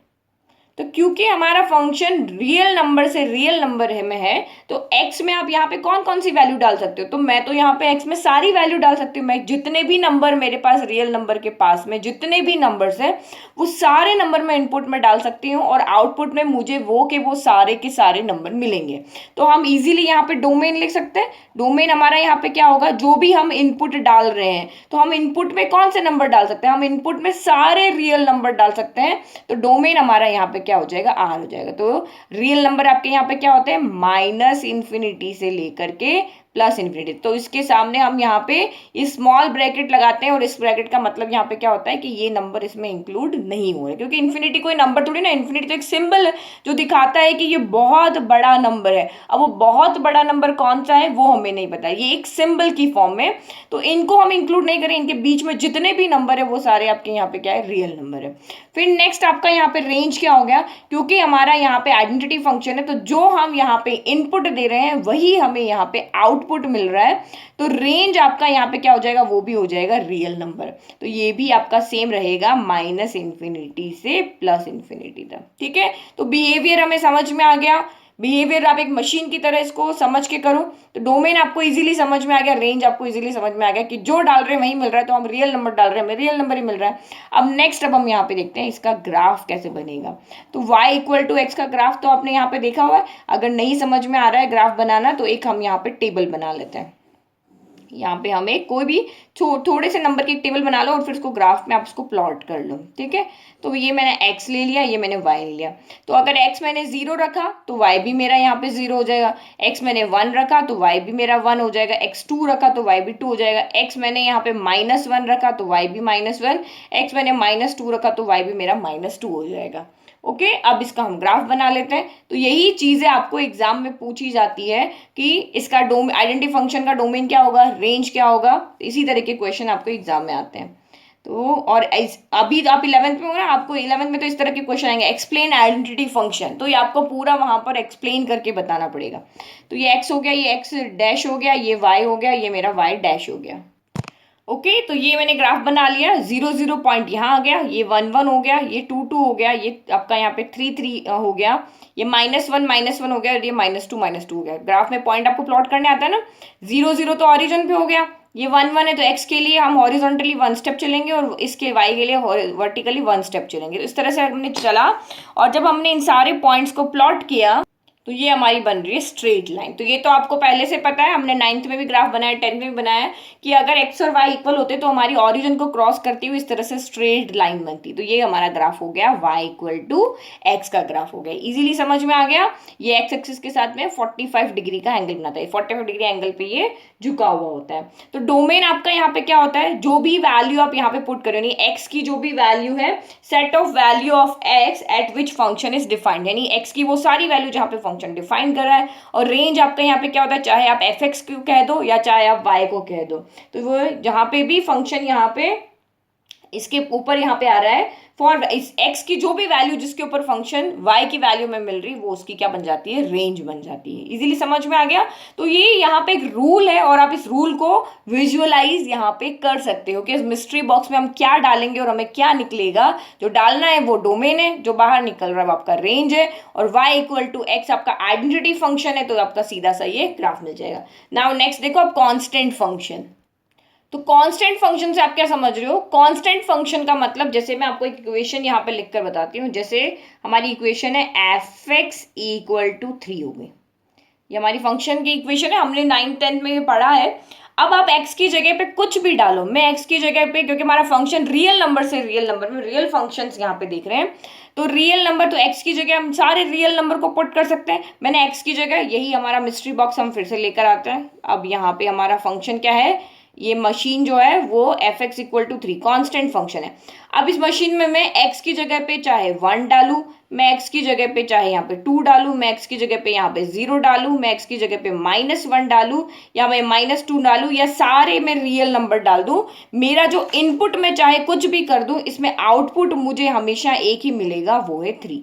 तो क्योंकि हमारा फंक्शन रियल नंबर से रियल नंबर में है तो x में आप यहाँ पे कौन कौन सी वैल्यू डाल सकते हो, तो मैं तो यहाँ पे x में सारी वैल्यू डाल सकती हूँ। मैं जितने भी नंबर मेरे पास रियल नंबर के पास में जितने भी नंबर्स है वो सारे नंबर मैं इनपुट में डाल सकती हूँ और आउटपुट में मुझे वो सारे के सारे नंबर मिलेंगे। तो हम इजीली यहाँ पे डोमेन लिख सकते हैं। डोमेन हमारा यहाँ पे क्या होगा, जो भी हम इनपुट डाल रहे हैं तो हम इनपुट में कौन से नंबर डाल सकते हैं, हम इनपुट में सारे रियल नंबर डाल सकते हैं। तो डोमेन हमारा यहाँ पे क्या हो जाएगा, आर हो जाएगा। तो रियल नंबर आपके यहाँ पे क्या होते हैं, माइनस इन्फिनिटी से लेकर के प्लस इन्फिनिटी। तो इसके सामने हम यहाँ पे स्मॉल ब्रैकेट लगाते हैं और इस ब्रैकेट का मतलब यहाँ पे क्या होता है कि ये नंबर इसमें इंक्लूड नहीं हो रहे, क्योंकि इन्फिनिटी कोई नंबर थोड़ी ना, इन्फिनिटी तो एक सिंबल है जो दिखाता है कि ये बहुत बड़ा नंबर है। अब वो बहुत बड़ा नंबर कौन सा है वो हमें नहीं पता, ये एक सिंबल की फॉर्म में, तो इनको हम इंक्लूड नहीं करें। इनके बीच में जितने भी नंबर है वो सारे आपके यहाँ पे क्या है, रियल नंबर है। फिर नेक्स्ट आपका यहाँ पे रेंज क्या हो गया, क्योंकि हमारा यहाँ पे आइडेंटिटी फंक्शन है तो जो हम यहाँ पे इनपुट दे रहे हैं वही हमें यहाँ पे आउटपुट मिल रहा है। तो रेंज आपका यहाँ पे क्या हो जाएगा, वो भी हो जाएगा रियल नंबर। तो ये भी आपका सेम रहेगा माइनस इन्फिनिटी से प्लस इन्फिनिटी तक। ठीक है, तो बिहेवियर हमें समझ में आ गया। बिहेवियर आप एक मशीन की तरह इसको समझ के करो। तो डोमेन आपको इजीली समझ में आ गया, रेंज आपको इजीली समझ में आ गया कि जो डाल रहे हैं वही मिल रहा है। तो हम रियल नंबर डाल रहे हैं, हमें रियल नंबर ही मिल रहा है। अब नेक्स्ट अब हम यहाँ पे देखते हैं इसका ग्राफ कैसे बनेगा। तो y इक्वल टू एक्स का ग्राफ तो आपने यहाँ पे देखा हुआ है। अगर नहीं समझ में आ रहा है ग्राफ बनाना तो एक हम यहाँ पे टेबल बना लेते हैं। यहाँ पे हमें कोई भी थोड़े से नंबर की एक टेबल बना लो और फिर उसको ग्राफ में आप उसको प्लॉट कर लो, ठीक है। तो ये मैंने x ले लिया, ये मैंने y ले लिया। तो अगर x मैंने 0 रखा तो y भी मेरा यहाँ पे 0 हो जाएगा, x मैंने 1 रखा तो y भी मेरा 1 हो जाएगा, x 2 रखा तो y भी 2 हो जाएगा, x मैंने यहाँ पे -1 रखा तो y भी -1, x मैंने -2 रखा तो y भी मेरा -2 हो जाएगा। ओके अब इसका हम ग्राफ बना लेते हैं। तो यही चीजें आपको एग्जाम में पूछी जाती है कि इसका डोमेन, आइडेंटिटी फंक्शन का डोमेन क्या होगा, रेंज क्या होगा, इसी तरह के क्वेश्चन आपको एग्जाम में आते हैं। तो और अभी तो आप 11th में हो ना, आपको 11th में तो इस तरह के क्वेश्चन आएंगे, एक्सप्लेन आइडेंटिटी फंक्शन, तो ये आपको पूरा वहां पर एक्सप्लेन करके बताना पड़ेगा। तो ये x हो गया, ये x डैश हो गया, ये y हो गया, ये मेरा y डैश हो गया। ओके तो ये मैंने ग्राफ बना लिया, 0 0 पॉइंट यहाँ आ गया, ये 1 1 हो गया, ये 2 2 हो गया, ये आपका यहाँ पे 3 3 हो गया, ये -1 हो गया और ये -2 हो गया। ग्राफ में पॉइंट आपको प्लॉट करने आता है ना। 0 0 तो ऑरिजिन पे हो गया, ये 1 1 है तो x के लिए हम हॉरिजॉन्टली 1 स्टेप चलेंगे और इसके y के लिए वर्टिकली 1 स्टेप चलेंगे। तो इस तरह से हमने चला और जब हमने इन सारे पॉइंट्स को प्लॉट किया तो ये हमारी बन रही है स्ट्रेट लाइन। तो ये तो आपको पहले से पता है, हमने 9th में भी ग्राफ बनाया, 10th में भी बनाया कि अगर x और y इक्वल होते तो हमारी ओरिजिन को क्रॉस करती हुई इस तरह से स्ट्रेट लाइन बनती। तो ये हमारा ग्राफ हो गया y = x का ग्राफ हो गया। इजीली समझ में आ गया। ये x एक्सिस के साथ में 45 डिग्री का एंगल बनाता है, 45 डिग्री एंगल पे ये झुका हुआ होता है। तो डोमेन आपका यहाँ पे क्या होता है, जो भी वैल्यू आप यहाँ पे पुट करो, यानी x की जो भी वैल्यू है, set of value of x eight which function is defined, यानी x की वो सारी वैल्यू जहाँ पे फंक्शन डिफाइन कर रहा है। और रेंज आपका यहाँ पे क्या होता है, चाहे आप fx को कह दो या चाहे आप y को कह दो, तो वो जहाँ पे भी फंक्शन यहाँ पे इसके ऊपर यहाँ पे आ रहा है, फॉर इस x की जो भी वैल्यू जिसके ऊपर फंक्शन y की वैल्यू में मिल रही, वो उसकी क्या बन जाती है, रेंज बन जाती है। इजीली समझ में आ गया। तो ये यहाँ पे एक रूल है और आप इस रूल को विजुअलाइज यहाँ पे कर सकते हो कि इस मिस्ट्री बॉक्स में हम क्या डालेंगे और हमें क्या निकलेगा। जो डालना है वो डोमेन है, जो बाहर निकल रहा है वो आपका रेंज है, और y = x आपका आइडेंटिटी फंक्शन है, तो आपका सीधा सा ये ग्राफ मिल जाएगा। नाउ नेक्स्ट देखो आप कांस्टेंट फंक्शन। तो कांस्टेंट फंक्शन से आप क्या समझ रहे हो, कांस्टेंट फंक्शन का मतलब, जैसे मैं आपको एक इक्वेशन यहाँ पे लिखकर बताती हूँ। जैसे हमारी इक्वेशन है f(x = 3) हो गई, ये हमारी फंक्शन की इक्वेशन है, हमने 9th 10th में भी पढ़ा है। अब आप x की जगह पे कुछ भी डालो, मैं x की जगह पे, क्योंकि हमारा फंक्शन रियल नंबर से रियल नंबर में, रियल फंक्शंस यहाँ पे देख रहे हैं, तो रियल नंबर, तो x की जगह हम सारे रियल नंबर को पुट कर सकते हैं। मैंने x की जगह, यही हमारा मिस्ट्री बॉक्स हम फिर से लेकर आते हैं। अब यहाँ पे हमारा फंक्शन क्या है, ये मशीन जो है वो f(x = 3) कांस्टेंट फंक्शन है। अब इस मशीन में मैं x की जगह पे चाहे 1 डालूं, मैं x की जगह पे चाहे यहाँ पे 2 डालूं, मैं x की जगह पे यहाँ पे 0 डालूं, मैं x की जगह पे -1 डालूं या मैं -2 डालूं, या सारे में रियल नंबर डाल दूं, मेरा जो इनपुट में चाहे कुछ भी कर दूं, इसमें आउटपुट मुझे हमेशा एक ही मिलेगा, वो है 3।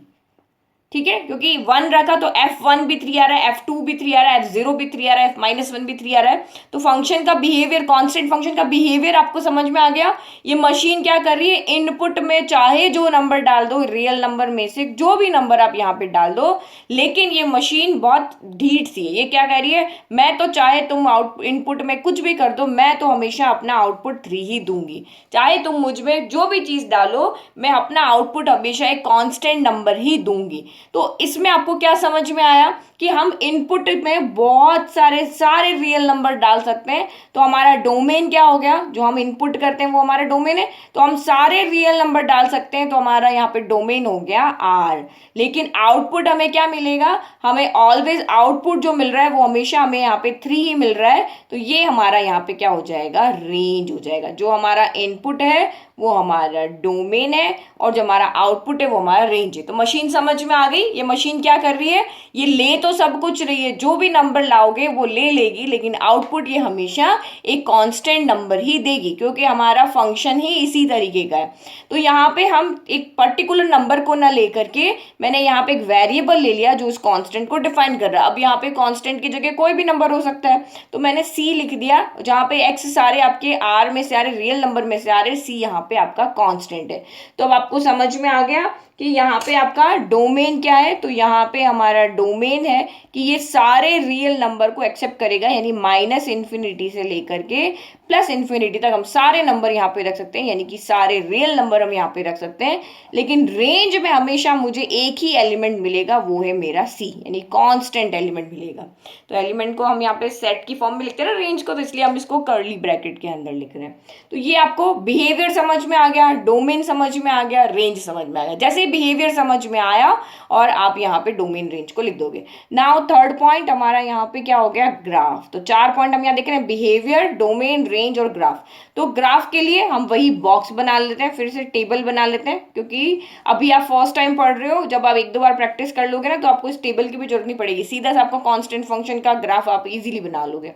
ठीक है, क्योंकि 1 रखा तो f1 भी 3 आ रहा है, f2 भी 3 आ रहा है, f0 भी 3 आ रहा है, f-1 भी 3 आ रहा है। तो फंक्शन का बिहेवियर, कांस्टेंट फंक्शन का बिहेवियर आपको समझ में आ गया। ये मशीन क्या कर रही है, इनपुट में चाहे जो नंबर डाल दो, रियल नंबर में से जो भी नंबर आप यहाँ पे डाल दो, लेकिन ये मशीन बहुत ढीठ सी है। ये क्या कह रही है, मैं तो चाहे तुम इनपुट में कुछ भी कर दो, मैं तो हमेशा अपना आउटपुट 3 ही दूंगी। चाहे तुम मुझ में जो भी चीज डालो, मैं अपना आउटपुट हमेशा एक कांस्टेंट नंबर ही दूंगी। तो इसमें आपको क्या समझ में आया कि हम इनपुट में बहुत सारे रियल नंबर डाल सकते हैं। तो हमारा डोमेन क्या हो गया, जो हम इनपुट करते हैं वो हमारा डोमेन है, तो हम सारे रियल नंबर डाल सकते हैं, तो हमारा यहाँ पे डोमेन हो गया R। लेकिन आउटपुट हमें क्या मिलेगा, हमें ऑलवेज आउटपुट जो मिल रहा है वो हमेशा हमें यहाँ पे 3 ही मिल रहा है। तो ये हमारा यहाँ पे क्या हो जाएगा, रेंज हो जाएगा। जो हमारा इनपुट है वो हमारा डोमेन है और जो हमारा आउटपुट है वो हमारा रेंज है। तो मशीन समझ में आ गई। ये मशीन क्या कर रही है, ये ले तो सब कुछ रही है, जो भी नंबर लाओगे वो ले लेगी, लेकिन आउटपुट ये हमेशा एक कांस्टेंट नंबर ही देगी, क्योंकि हमारा फंक्शन ही इसी तरीके का है। तो यहाँ पे हम एक पर्टिकुलर नंबर को ना लेकर के, मैंने यहाँ पे एक वेरिएबल ले लिया जो उस कांस्टेंट को डिफाइन कर रहा है। अब यहाँ पे कांस्टेंट की जगह कोई भी नंबर हो सकता है, तो मैंने c लिख दिया, जहाँ पे x सारे आपके r में से आ रहे, रियल नंबर में से आ रहे, c यहाँ पे आपका कांस्टेंट है। तो अब आपको समझ में आ गया कि यहाँ पे आपका डोमेन क्या है, तो यहाँ पे हमारा डोमेन है कि ये सारे रियल नंबर को एक्सेप्ट करेगा, यानी माइनस इन्फिनिटी से लेकर के प्लस इन्फिनिटी तक हम सारे नंबर यहाँ पे रख सकते हैं, यानी कि सारे रियल नंबर हम यहाँ पे रख सकते हैं। लेकिन रेंज में हमेशा मुझे एक ही एलिमेंट मिलेगा, वो है मेरा सी, यानी कांस्टेंट एलिमेंट मिलेगा। तो एलिमेंट को हम यहाँ पे सेट की फॉर्म में लिखते हैं ना रेंज को, तो इसलिए हम इसको कर्ली ब्रैकेट के अंदर लिख रहे हैं। तो ये आपको बिहेवियर समझ में आ गया, डोमेन समझ में आ गया, रेंज समझ में आ गया। जैसे ही बिहेवियर समझ में आया और आप यहाँ पे डोमेन रेंज को लिख दोगे। नाउ थर्ड पॉइंट हमारा यहाँ पे क्या हो गया, ग्राफ। तो 4 पॉइंट हम यहाँ देख रहे हैं, बिहेवियर, डोमेन, रेंज और ग्राफ। तो ग्राफ के लिए हम वही बॉक्स बना लेते हैं, फिर से टेबल बना लेते हैं, क्योंकि अभी आप फर्स्ट टाइम पढ़ रहे हो। जब आप 1-2 बार प्रैक्टिस कर लोगे ना तो आपको इस टेबल की भी जरूरत नहीं पड़ेगी, सीधा सा आपको कांस्टेंट फंक्शन का ग्राफ आप इजीली बना लोगे।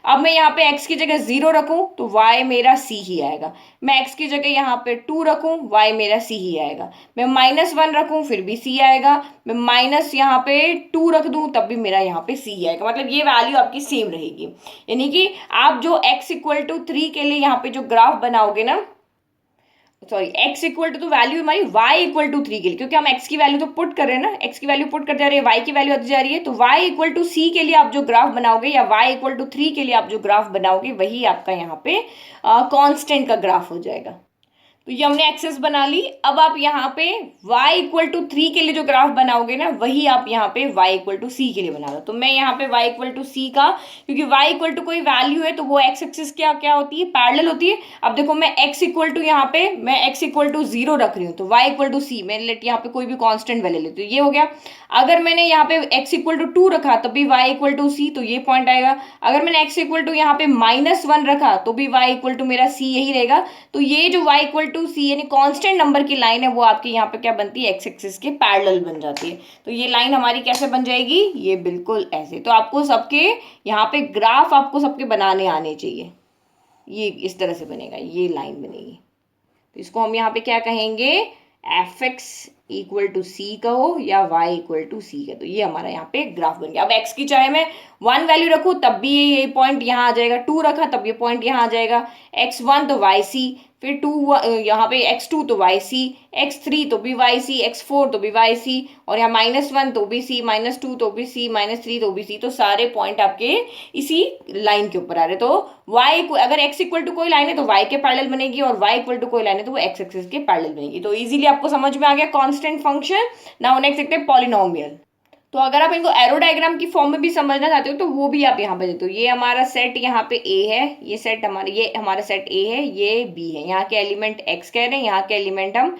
अब मैं यहाँ पे x की जगह 0 रखूं तो y मेरा c ही आएगा। मैं x की जगह यहाँ पे 2 रखूं, y मेरा c ही आएगा। मैं -1 रखूं फिर भी c आएगा। मैं माइनस यहाँ पे 2 रख दूं तब भी मेरा यहाँ पे c आएगा। मतलब ये वैल्यू आपकी सेम रहेगी, यानी कि आप जो x = 3 के लिए यहाँ पे जो ग्राफ बनाओगे ना, सॉरी x = तो वैल्यू हमारी y = 3 के लिए, क्योंकि हम x की वैल्यू तो पुट कर रहे हैं ना, x की वैल्यू पुट कर जा रही है, y की वैल्यू आती जा रही है। तो y = c के लिए आप जो ग्राफ बनाओगे या y = 3 के लिए आप जो ग्राफ बनाओगे वही आपका यहाँ पे कांस्टेंट का ग्राफ हो जाएगा। तो ये हमने एक्सेस बना ली। अब आप यहाँ पे y = 3 के लिए जो ग्राफ बनाओगे ना वही आप यहाँ पे y = c के लिए बना लो। तो मैं यहाँ पे y = c का, क्योंकि y = कोई वैल्यू है तो वो x एक्सिस क्या होती है, पैरेलल होती है। अब देखो मैं x = यहाँ पे मैं x = 0 रख रही हूँ तो y = c, मैं लेट यहाँ पे कोई भी कांस्टेंट वैल्यू लेती हूँ, ये हो गया। अगर मैंने यहाँ पे x = 2 रखा तब भी y = c, तो ये पॉइंट आएगा। अगर मैंने x = यहाँ पे -1 रखा तो भी y = मेरा c यही रहेगा। तो ये जो y = c यानी कांस्टेंट नंबर की लाइन है वो आपकी यहाँ पे क्या बनती है, x एक्सिस के पैरेलल बन जाती है। तो ये लाइन हमारी कैसे बन जाएगी, ये बिल्कुल ऐसे। तो आपको सबके यहाँ पे ग्राफ आपको सबके बनाने आने चाहिए, ये इस तरह से बनेगा, ये लाइन बनेगी। तो इसको हम यहाँ पे क्या कहेंगे, fx = c कहो या y = c का। तो ये हमारा यहाँ पे ग्राफ बन गया। अब x की चाहे मैं 1 वैल्यू रखूँ तब भी ये पॉइंट यहाँ आ जाएगा, 2 रखा तब ये पॉइंट यहाँ आ जाएगा, x1 तो yc, फिर 2 यहाँ पे x2 तो yc, x3 तो भी yc, x4 तो भी yc, और यहाँ -1 तो भी c, -2 तो भी c, -3 तो भी c। तो सारे पॉइंट आपके इसी लाइन के ऊपर आ रहे। तो y को अगर x = कोई लाइन है तो y के पैरेलल बनेगी, और y = कोई लाइन है तो वो x एक्सिस के पैरेलल बनेगी। तो इजीली आपको समझ में आ गया कांस्टेंट फंक्शन। नाउ नेक्स्ट देखते हैं पॉलिनोमियल। तो अगर आप इनको एरो डायग्राम की फॉर्म में भी समझना चाहते हो तो वो भी आप यहाँ पे देते हो। ये हमारा सेट यहाँ पे A है, ये हमारा सेट A है, ये B है। यहाँ के एलिमेंट x कह रहे हैं, यहाँ के एलिमेंट हम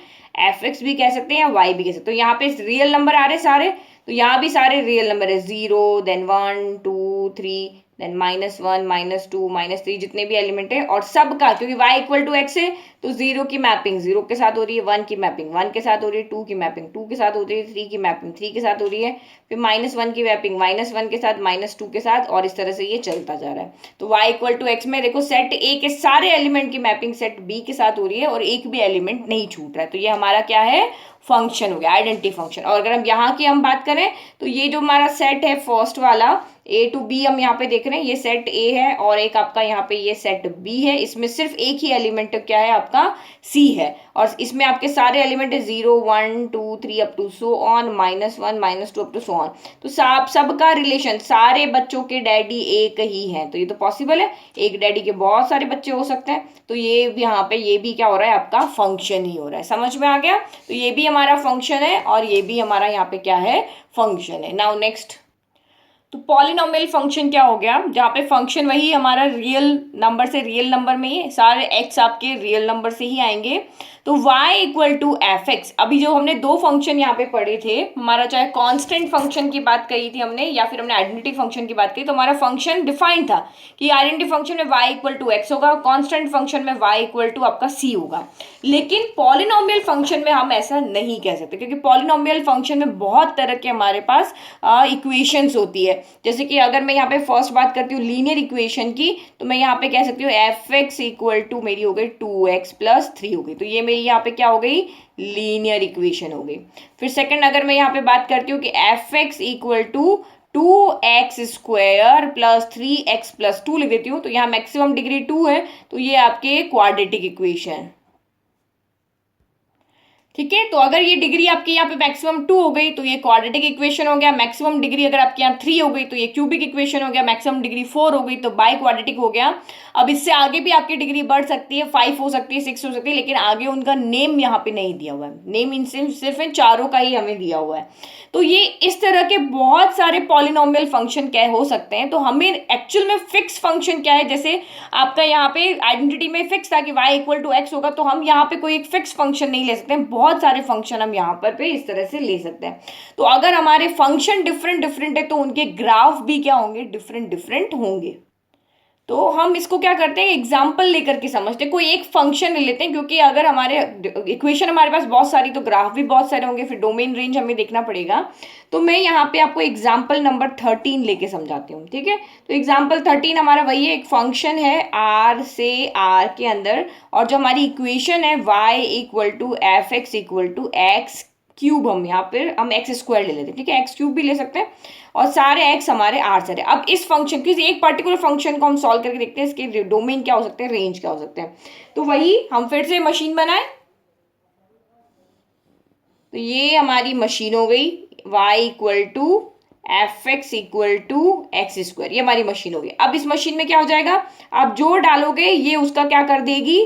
fx भी कह सकते हैं या y भी कह सकते हैं। तो यहाँ पे रियल नंबर आ रहे सारे, तो यहाँ भी सारे रियल नंबर है, 0 देन 1 2 3 देन -1 -2 -3 जितने भी एलिमेंट है, और सबका क्योंकि y = x है तो 0 की मैपिंग 0 के साथ हो रही है, 1 की मैपिंग 1 के साथ हो रही है, 2 की मैपिंग 2 के साथ हो रही है, 3 की मैपिंग 3 के साथ हो रही है, फिर -1 की मैपिंग -1 के साथ, -2 के साथ, और इस तरह से ये चलता जा रहा है। तो y = x में देखो सेट A के सारे एलिमेंट की मैपिंग सेट B के साथ हो रही है और एक भी एलिमेंट नहीं छूट रहा है। तो ये हमारा क्या है, फंक्शन हो गया, आइडेंटिटी फंक्शन। और अगर हम यहाँ की हम बात करें तो ये जो हमारा सेट है फर्स्ट वाला A to B हम यहाँ पे देख रहे हैं, ये सेट A है और एक आपका यहाँ पे ये सेट B है। इसमें सिर्फ एक ही एलिमेंट क्या है, आपका C है, और इसमें आपके सारे एलिमेंट है 0 1 2 3 up to so on, -1 -2 up to so on. तो सबका रिलेशन, सारे बच्चों के डैडी एक ही है। तो ये तो पॉसिबल है, एक डैडी के बहुत सारे बच्चे हो सकते हैं। तो ये भी यहाँ पे ये भी क्या हो रहा है, आपका फंक्शन ही हो रहा है। समझ में आ गया? तो ये भी हमारा फंक्शन है और ये भी हमारा यहाँ पे क्या है, फंक्शन है। नाउ नेक्स्ट, तो पॉलिनोमियल फंक्शन क्या हो गया, जहाँ पे फंक्शन वही हमारा रियल नंबर से रियल नंबर में ही, सारे x आपके रियल नंबर से ही आएंगे। तो y = fx, अभी जो हमने दो फंक्शन यहाँ पे पढ़े थे, हमारा चाहे कांस्टेंट फंक्शन की बात कही थी हमने या फिर हमने आइडेंटिटी फंक्शन की बात करी, तो हमारा फंक्शन डिफाइंड था कि आइडेंटिटी फंक्शन में y = x होगा, कांस्टेंट फंक्शन में y = आपका c होगा। लेकिन पॉलिनोमियल फंक्शन में हम ऐसा नहीं कह सकते, क्योंकि पॉलिनोमियल फंक्शन में बहुत तरह के हमारे पास इक्वेशंस होती है। जैसे कि अगर मैं यहाँ पे फर्स्ट बात करती हूँ लीनियर इक्वेशन की, तो मैं यहाँ पे कह सकती हूँ fx = मेरी हो गई 2x + 3 हो गई। तो ये मेरी यहाँ पे क्या हो गई, लीनियर इक्वेशन हो गई। फिर सेकंड अगर मैं यहाँ पे बात करती हूँ कि fx = 2x² + 3x + 2 लिख देती हूँ, तो यहाँ मैक्सिमम डिग्री 2 है, तो ये आपके क्वाड्रेटिक इक्वेशन। ठीक है। तो अगर ये डिग्री आपकी यहाँ पे मैक्सिमम 2 हो गई तो ये क्वाड्रेटिक इक्वेशन हो गया, मैक्सिमम डिग्री अगर आपके यहाँ 3 हो गई तो ये क्यूबिक इक्वेशन हो गया, मैक्सिमम डिग्री 4 हो गई तो बाई क्वाड्रेटिक हो गया। अब इससे आगे भी आपकी डिग्री बढ़ सकती है, 5 हो सकती है, 6 हो सकती है, लेकिन आगे उनका नेम यहाँ पे नहीं दिया हुआ है, नेम इन सिर्फ इन चारों का ही हमें दिया हुआ है। तो ये इस तरह के बहुत सारे पॉलिनोमियल फंक्शन क्या हो सकते हैं। तो हमें एक्चुअल में फिक्स फंक्शन क्या है, जैसे आपका यहाँ पे आइडेंटिटी में फिक्स था कि y इक्वल टू एक्स होगा, तो हम यहाँ पे कोई एक फिक्स फंक्शन नहीं ले सकते हैं, बहुत सारे फंक्शन हम यहाँ पर पे इस तरह से ले सकते हैं। तो अगर हमारे फंक्शन डिफरेंट डिफरेंट है तो उनके ग्राफ भी क्या होंगे, डिफरेंट डिफरेंट होंगे। तो हम इसको क्या करते हैं, एग्जाम्पल लेकर के समझते हैं, कोई एक फंक्शन ले लेते हैं, क्योंकि अगर हमारे इक्वेशन हमारे पास बहुत सारी तो ग्राफ भी बहुत सारे होंगे, फिर डोमेन रेंज हमें देखना पड़ेगा। तो मैं यहाँ पे आपको एग्जाम्पल नंबर 13 लेके समझाती हूँ, ठीक है। तो एग्जाम्पल 13 हमारा वही है, एक फंक्शन है आर से आर के अंदर, और जो हमारी इक्वेशन है y equal to F x equal to X cube, हम यहाँ पे हम एक्स स्क्वायर ले लेते हैं, ठीक है, एक्स क्यूब भी ले सकते हैं, और सारे एक्स हमारे आर से। अब इस फंक्शन किसी एक पर्टिकुलर फंक्शन को हम सॉल्व करके देखते हैं, इसके डोमेन क्या हो सकते हैं, रेंज क्या हो सकते हैं। तो वही हम फिर से मशीन बनाए, तो ये हमारी मशीन हो गई, y equal to F x equal to X square, ये हमारी मशीन हो गई। अब इस मशीन में क्या हो जाएगा, आप जो डालोगे ये उसका क्या कर देगी,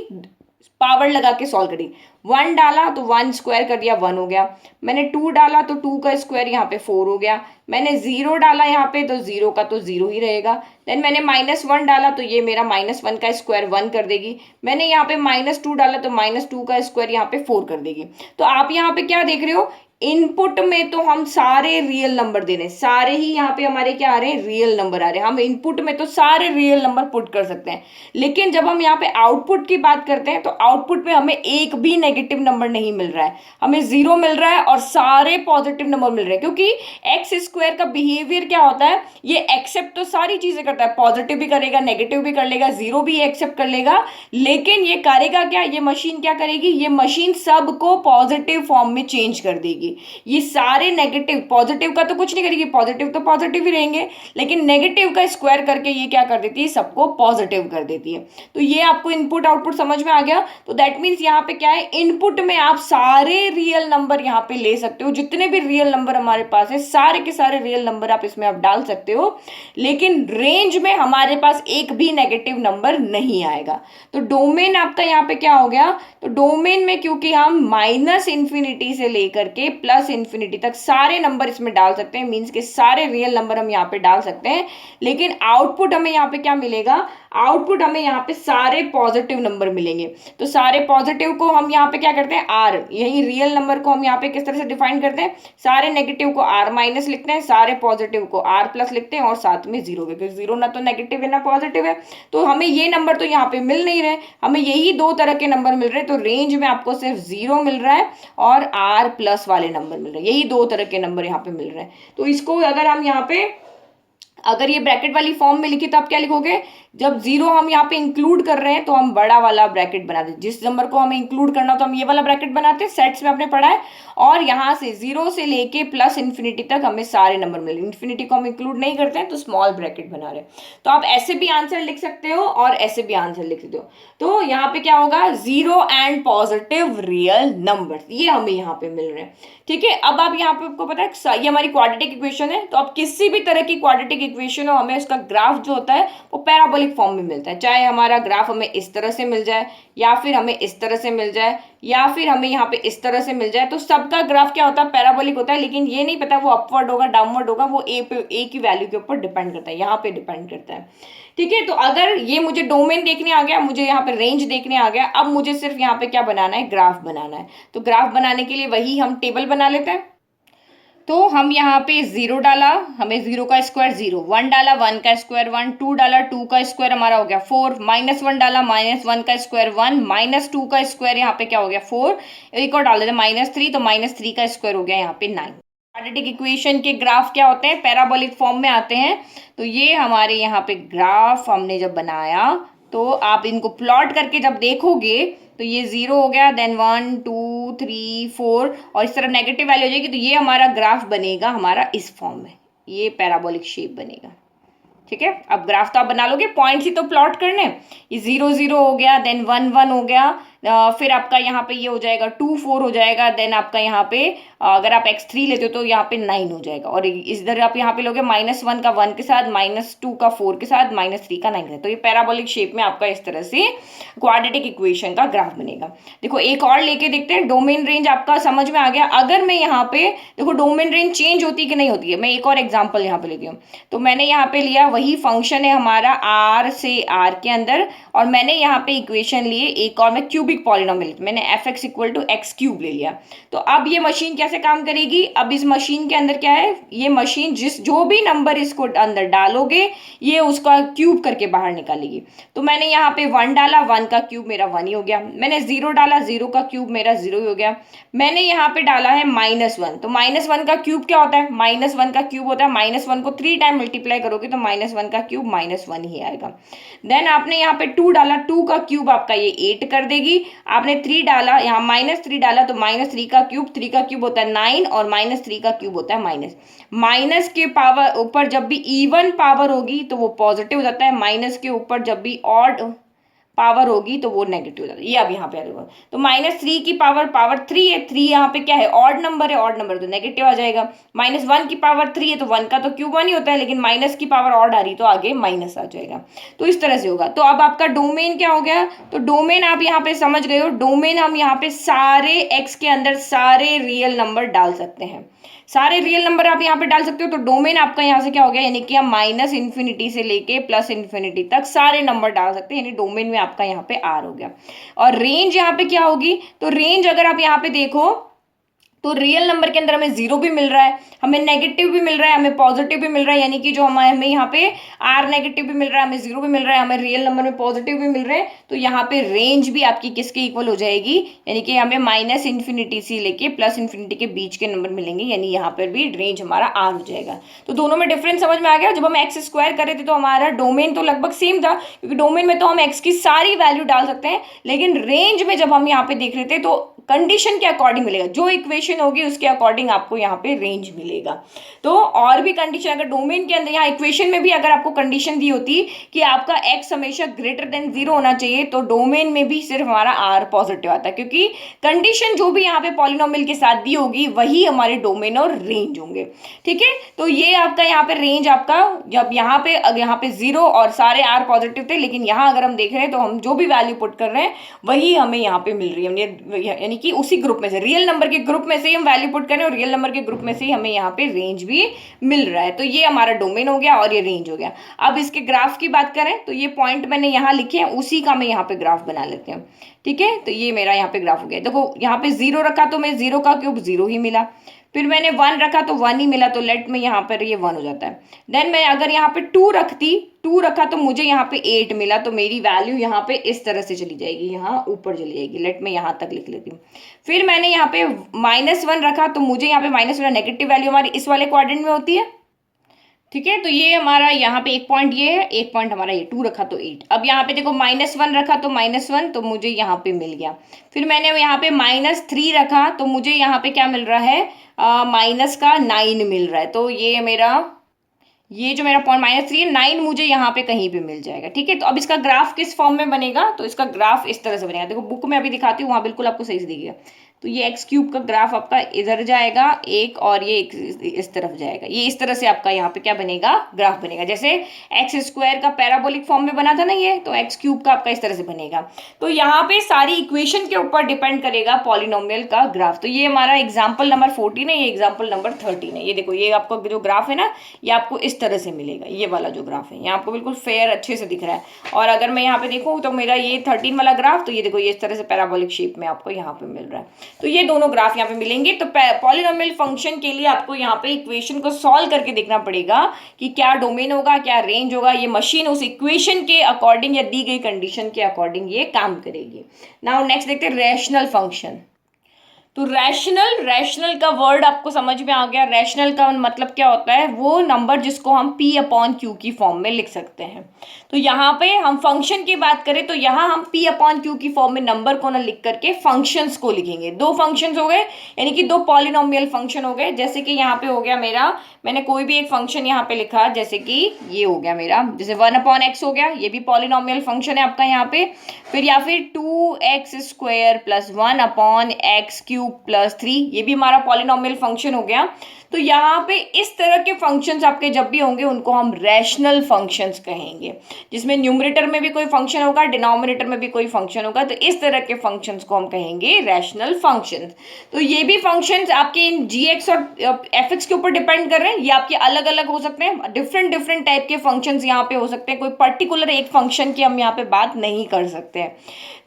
पावर लगा के सॉल्व करी। 1 डाला तो 1 स्क्वायर कर दिया, 1 हो गया। मैंने 2 डाला तो 2 का स्क्वायर यहाँ पे 4 हो गया। मैंने 0 डाला यहाँ पे तो 0 का तो 0 ही रहेगा। देन मैंने -1 डाला तो ये मेरा -1 का स्क्वायर 1 कर देगी। मैंने यहाँ पे -2 डाला तो -2 का स्क्वायर यहाँ पे 4 कर देगी। तो आप यहाँ पे क्या देख रहे हो, इनपुट में तो हम सारे रियल नंबर दे रहे हैं, सारे ही यहाँ पे हमारे क्या आ रहे हैं, रियल नंबर आ रहे हैं। हम इनपुट में तो सारे रियल नंबर पुट कर सकते हैं, लेकिन जब हम यहाँ पे आउटपुट की बात करते हैं तो आउटपुट में हमें एक भी नेगेटिव नंबर नहीं मिल रहा है, हमें 0 मिल रहा है और सारे पॉजिटिव नंबर मिल रहे हैं। क्योंकि एक्स स्क्वायर का बिहेवियर क्या होता है, ये एक्सेप्ट तो सारी चीजें करता है, पॉजिटिव भी करेगा, नेगेटिव भी कर लेगा, 0 भी एक्सेप्ट कर लेगा, लेकिन ये करेगा क्या, ये मशीन क्या करेगी, ये मशीन सबको पॉजिटिव फॉर्म में चेंज कर देगी। ये सारे नेगेटिव, पॉजिटिव का तो कुछ नहीं करेगी, पॉजिटिव तो पॉजिटिव ही रहेंगे, लेकिन नेगेटिव का स्क्वायर करके ये क्या कर देती है, सबको पॉजिटिव कर देती है। तो ये आपको इनपुट आउटपुट समझ में आ गया। तो दैट मीन्स यहाँ पे क्या है, इनपुट में आप सारे रियल नंबर यहाँ पे ले सकते हो, जितने भी रियल नंबर हमारे पास है सारे के सारे रियल नंबर आप इसमें आप डाल सकते हो, लेकिन रेंज में हमारे पास एक भी नेगेटिव नंबर नहीं आएगा। तो डोमेन आपका यहाँ पे क्या हो गया, तो डोमेन में क्योंकि हम -इन्फिनिटी से लेकर के +इन्फिनिटी तक सारे नंबर इसमें डाल सकते हैं, मींस के सारे रियल नंबर हम यहाँ पे डाल सकते हैं, लेकिन आउटपुट हमें यहाँ पे क्या मिलेगा, आउटपुट हमें यहाँ पे सारे पॉजिटिव नंबर मिलेंगे। तो सारे पॉजिटिव को हम यहाँ पे क्या करते हैं, आर, यही रियल नंबर को हम यहाँ पे किस तरह से डिफाइन करते हैं, सारे नेगेटिव को आर माइनस लिखते हैं, सारे पॉजिटिव को आर प्लस लिखते हैं, और साथ में 0, क्योंकि 0 ना तो नेगेटिव है ना पॉजिटिव है। तो हमें ये नंबर तो यहाँ पे मिल नहीं रहे, हमें यही 2 तरह के नंबर मिल रहे हैं। तो रेंज में आपको सिर्फ 0 मिल रहा है और आर प्लस वाले नंबर मिल रहे हैं, यही 2 तरह के नंबर यहाँ पे मिल रहे हैं। तो इसको अगर हम यहाँ पे, अगर ये ब्रैकेट वाली फॉर्म में लिखी तो आप क्या लिखोगे, जब 0 हम यहाँ पे इंक्लूड कर रहे हैं तो हम बड़ा वाला ब्रैकेट बना देते, जिस नंबर को हमें इंक्लूड करना तो हम ये वाला ब्रैकेट बनाते हैं, सेट्स में आपने पढ़ा है। और यहाँ से 0 से लेके +इन्फिनिटी तक हमें सारे नंबर मिले, इन्फिनिटी को हम इंक्लूड नहीं करते हैं तो स्मॉल ब्रैकेट बना रहे हैं। तो आप ऐसे भी आंसर लिख सकते हो और ऐसे भी आंसर लिख सकते हो। तो यहाँ पे क्या होगा, 0 एंड पॉजिटिव रियल नंबर, ये हमें यहाँ पे मिल रहे हैं। ठीक है, अब आप यहाँ पे, आपको पता है ये हमारी क्वाड्रेटिक इक्वेशन है, तो आप किसी भी तरह की क्वाड्रेटिक इक्वेशन हो, हमें उसका ग्राफ जो होता है वो पैराबोलिक फॉर्म में मिलता है। चाहे हमारा ग्राफ हमें इस तरह से मिल जाए, या फिर हमें इस तरह से मिल जाए, या फिर हमें यहाँ पे इस तरह से मिल जाए, तो सबका ग्राफ क्या होता है, पैराबोलिक होता है। लेकिन ये नहीं पता वो अपवर्ड होगा डाउनवर्ड होगा, वो ए की वैल्यू के ऊपर डिपेंड करता है, यहाँ पे डिपेंड करता है। ठीक है, तो अगर ये मुझे डोमेन देखने आ गया, मुझे यहाँ पे रेंज देखने आ गया, अब मुझे सिर्फ यहाँ पे क्या बनाना है, ग्राफ बनाना है। तो ग्राफ बनाने के लिए वही हम टेबल बना लेते हैं। तो हम यहाँ पे 0 डाला, हमें 0 का स्क्वायर 0, 1 डाला 1 का स्क्वायर 1, 2 डाला 2 का स्क्वायर हमारा हो गया 4, -1 डाला -1 का स्क्वायर 1, -2 का स्क्वायर यहाँ पे क्या हो गया 4, एक और डाल देते -3, तो -3 का स्क्वायर हो गया यहाँ पे 9। क्वाड्रेटिक इक्वेशन के ग्राफ क्या होते हैं, पैराबोलिक फॉर्म में आते हैं। तो ये हमारे यहाँ पे ग्राफ हमने जब बनाया, तो आप इनको प्लॉट करके जब देखोगे तो ये 0 हो गया, देन 1 2 3 4, और इस तरह नेगेटिव वैल्यू हो जाएगी। तो ये हमारा ग्राफ बनेगा हमारा इस फॉर्म में, ये पैराबोलिक शेप बनेगा। ठीक है, अब ग्राफ तो आप बना लोगे, पॉइंट्स ही तो प्लॉट करने। ये 0 0 हो गया, देन 1 1 हो गया, फिर आपका यहाँ पे ये हो जाएगा 2 4 हो जाएगा, देन आपका यहाँ पे अगर आप x3 लेते हो तो यहाँ पे 9 हो जाएगा, और इधर आप यहाँ पे लोगे -1 का 1 के साथ, -2 का 4 के साथ, -3 का 9 के साथ। तो ये पैराबोलिक शेप में आपका इस तरह से क्वाड्रेटिक इक्वेशन का ग्राफ बनेगा। देखो एक और लेके देखते हैं। डोमेन रेंज आपका समझ में आ गया। अगर मैं यहाँ पे देखो डोमेन रेंज चेंज होती है कि नहीं होती है, मैं एक और एग्जांपल यहाँ पे लेती हूँ। तो मैंने यहाँ पे लिया वही फंक्शन है हमारा r से r के अंदर, और मैंने यहाँ पे इक्वेशन लिए एक और, मैं क्यूबिक पॉलिनोमियल, मैंने fx = x³ ले लिया। तो अब ये मशीन कैसे काम करेगी? अब इस मशीन के अंदर क्या है, ये मशीन जो भी नंबर इसको अंदर डालोगे ये उसका क्यूब करके बाहर निकालेगी। तो मैंने यहाँ पे 1 डाला, 1 का क्यूब मेरा 1 ही हो गया। मैंने 0 डाला, 0 का क्यूब मेरा 0 ही हो गया। मैंने यहाँ पे डाला है -1, तो -1 का क्यूब क्या होता है? -1 का क्यूब होता है, -1 को 3 टाइम मल्टीप्लाई करोगे तो -1 का क्यूब -1 ही आएगा। देन आपने यहाँ पे 2 डाला, 2 का क्यूब आपका ये 8 कर देगी। आपने 3 डाला, यहाँ -3 डाला तो -3 का क्यूब, 3 का क्यूब होता है 9, और -3 का क्यूब होता है माइनस। माइनस के पावर ऊपर जब भी इवन पावर होगी तो वो पॉजिटिव हो जाता है, माइनस के ऊपर जब भी ऑड पावर होगी तो वो नेगेटिव हो जाता है। ये अब यहाँ पे आ जाएगा। तो -3 की पावर 3 है, 3 यहाँ पे क्या है, ऑड नंबर है, ऑड नंबर तो नेगेटिव आ जाएगा। -1 की पावर 3 है तो 1 का तो क्यूब 1 ही होता है, लेकिन माइनस की पावर ऑड आ रही तो आगे माइनस आ जाएगा। तो इस तरह से होगा। तो अब आपका डोमेन क्या हो गया? तो डोमेन आप यहाँ पे समझ गए हो। डोमेन हम यहाँ पे सारे x के अंदर सारे रियल नंबर डाल सकते हैं, सारे रियल नंबर आप यहाँ पे डाल सकते हो। तो डोमेन आपका यहाँ से क्या हो गया, यानी कि हम -∞ से लेके +∞ तक सारे नंबर डाल सकते हैं, यानी डोमेन में आपका यहाँ पे R हो गया। और रेंज यहाँ पे क्या होगी? तो रेंज अगर आप यहाँ पे देखो तो रियल नंबर के अंदर हमें 0 भी मिल रहा है, हमें नेगेटिव भी मिल रहा है, हमें पॉजिटिव भी मिल रहा है, यानी कि जो हमें यहाँ पे r नेगेटिव भी मिल रहा है, हमें 0 भी मिल रहा है, हमें रियल नंबर में पॉजिटिव भी मिल रहे हैं। तो यहाँ पे रेंज भी आपकी किसके इक्वल हो जाएगी, यानी कि हमें -∞ से लेके +∞ के बीच के नंबर मिलेंगे, यानी यहाँ पर भी रेंज हमारा r हो जाएगा। तो दोनों में डिफरेंस समझ में आ गया। जब हम x² कर रहे थे तो हमारा डोमेन तो लगभग सेम था, क्योंकि डोमेन में तो हम x की सारी वैल्यू डाल सकते हैं, लेकिन रेंज में जब हम यहाँ पे देख रहे थे तो कंडीशन के अकॉर्डिंग मिलेगा, जो इक्वेशन होगी उसके अकॉर्डिंग आपको यहाँ पे रेंज मिलेगा। तो और भी कंडीशन अगर डोमेन के अंदर, यहाँ इक्वेशन में भी अगर आपको कंडीशन दी होती कि आपका x हमेशा >0 होना चाहिए, तो डोमेन में भी सिर्फ हमारा r पॉजिटिव आता है, क्योंकि कंडीशन जो भी यहाँ पे पॉलिनोमियल के साथ दी होगी वही हमारे डोमेन और रेंज होंगे। ठीक है, तो ये आपका यहाँ पे रेंज आपका, जब यहाँ पे 0 और सारे r पॉजिटिव थे, लेकिन यहाँ अगर हम देख रहे हैं तो हम जो भी वैल्यू पुट कर रहे हैं वही हमें यहाँ पे मिल रही है, यानी कि उसी ग्रुप में से, रियल नंबर के ग्रुप में से ही हम वैल्यू पुट करें और रियल नंबर के ग्रुप में से ही हमें यहाँ पे रेंज भी मिल रहा है। तो ये हमारा डोमेन हो गया और ये रेंज हो गया। अब इसके ग्राफ की बात करें तो ये पॉइंट मैंने यहाँ लिखे हैं, उसी का मैं यहाँ पे ग्राफ बना लेते हैं। ठीक है, तो ये मेरा यहाँ पे ग्राफ हो गया। देखो यहाँ पे 0 रखा तो मैं 0 का क्यूब 0 ही मिला, फिर मैंने 1 रखा तो 1 ही मिला, तो लेट में यहाँ पर ये 1 हो जाता है। देन मैं अगर यहाँ पे 2 रखा तो मुझे यहाँ पे 8 मिला, तो मेरी वैल्यू यहाँ पे इस तरह से चली जाएगी, यहाँ ऊपर चली जाएगी। लेट में यहाँ तक लिख लेती हूँ। फिर मैंने यहाँ पे -1 रखा तो मुझे यहाँ पे -1 नेगेटिव वैल्यू हमारी इस वाले क्वाड्रेंट में होती है। ठीक है, तो ये हमारा यहाँ पे एक पॉइंट ये है, एक पॉइंट हमारा ये 2 रखा तो 8। अब यहाँ पे देखो -1 रखा तो -1 तो मुझे यहाँ पे मिल गया। फिर मैंने यहाँ पे -3 रखा तो मुझे यहाँ पे क्या मिल रहा है, -9 मिल रहा है। तो ये जो मेरा पॉइंट -3 है, 9 मुझे यहाँ पे कहीं पे मिल जाएगा। ठीक है, तो अब इसका ग्राफ किस फॉर्म में बनेगा, तो इसका ग्राफ इस तरह से बनेगा। देखो बुक में अभी दिखाती हूँ, वहाँ बिल्कुल आपको सही से दिखेगा। तो ये x³ का ग्राफ आपका इधर जाएगा एक, और ये इस तरफ जाएगा। ये इस तरह से आपका यहाँ पे क्या बनेगा, ग्राफ बनेगा। जैसे x² का पैराबोलिक फॉर्म में बना था ना ये, तो x³ का आपका इस तरह से बनेगा। तो यहाँ पे सारी इक्वेशन के ऊपर डिपेंड करेगा पॉलिनोमियल का ग्राफ। तो ये हमारा एग्जाम्पल नंबर 14 है, ये एग्जाम्पल नंबर 13 है। ये देखो, ये आपको जो ग्राफ है ना, ये आपको इस तरह से मिलेगा। ये वाला जो ग्राफ है यहाँ आपको बिल्कुल फेयर अच्छे से दिख रहा है। और अगर मैं यहाँ पे देखूँ तो मेरा ये 13 वाला ग्राफ, तो ये देखो ये इस तरह से पैराबोलिक शेप में आपको यहाँ पे मिल रहा है। तो ये दोनों ग्राफ यहाँ पे मिलेंगे। तो पॉलिनोमियल फंक्शन के लिए आपको यहाँ पे इक्वेशन को सॉल्व करके देखना पड़ेगा कि क्या डोमेन होगा, क्या रेंज होगा। ये मशीन उस इक्वेशन के अकॉर्डिंग या दी गई कंडीशन के अकॉर्डिंग ये काम करेगी। नाउ नेक्स्ट देखते हैं रैशनल फंक्शन। तो रैशनल, रैशनल का वर्ड आपको समझ में आ गया। रैशनल का मतलब क्या होता है, वो नंबर जिसको हम p अपॉन क्यू की फॉर्म में लिख सकते हैं। तो यहाँ पे हम फंक्शन की बात करें तो यहाँ हम p अपॉन क्यू की फॉर्म में नंबर को ना लिख करके फंक्शंस को लिखेंगे। दो फंक्शंस हो गए, यानी कि दो पॉलिनोमियल फंक्शन हो गए। जैसे कि यहाँ पे हो गया मेरा, मैंने कोई भी एक फंक्शन यहाँ पे लिखा, जैसे कि ये हो गया मेरा, जैसे 1/x हो गया, ये भी पॉलिनोमियल फंक्शन है आपका यहाँ पे। फिर या फिर 2x² प्लस 1/x³ + 3, ये भी हमारा पॉलिनोमियल फंक्शन हो गया। तो यहाँ पे इस तरह के फंक्शंस आपके जब भी होंगे उनको हम रैशनल फंक्शंस कहेंगे, जिसमें न्यूमरेटर में भी कोई फंक्शन होगा, डिनोमिनेटर में भी कोई फंक्शन होगा। तो इस तरह के फंक्शंस को हम कहेंगे रैशनल फंक्शंस। तो ये भी फंक्शंस आपके इन gx और fx के ऊपर डिपेंड कर रहे हैं, ये आपके अलग अलग हो सकते हैं। डिफरेंट डिफरेंट टाइप के फंक्शंस यहाँ पे हो सकते हैं, कोई पर्टिकुलर एक फंक्शन की हम यहाँ पे बात नहीं कर सकते हैं।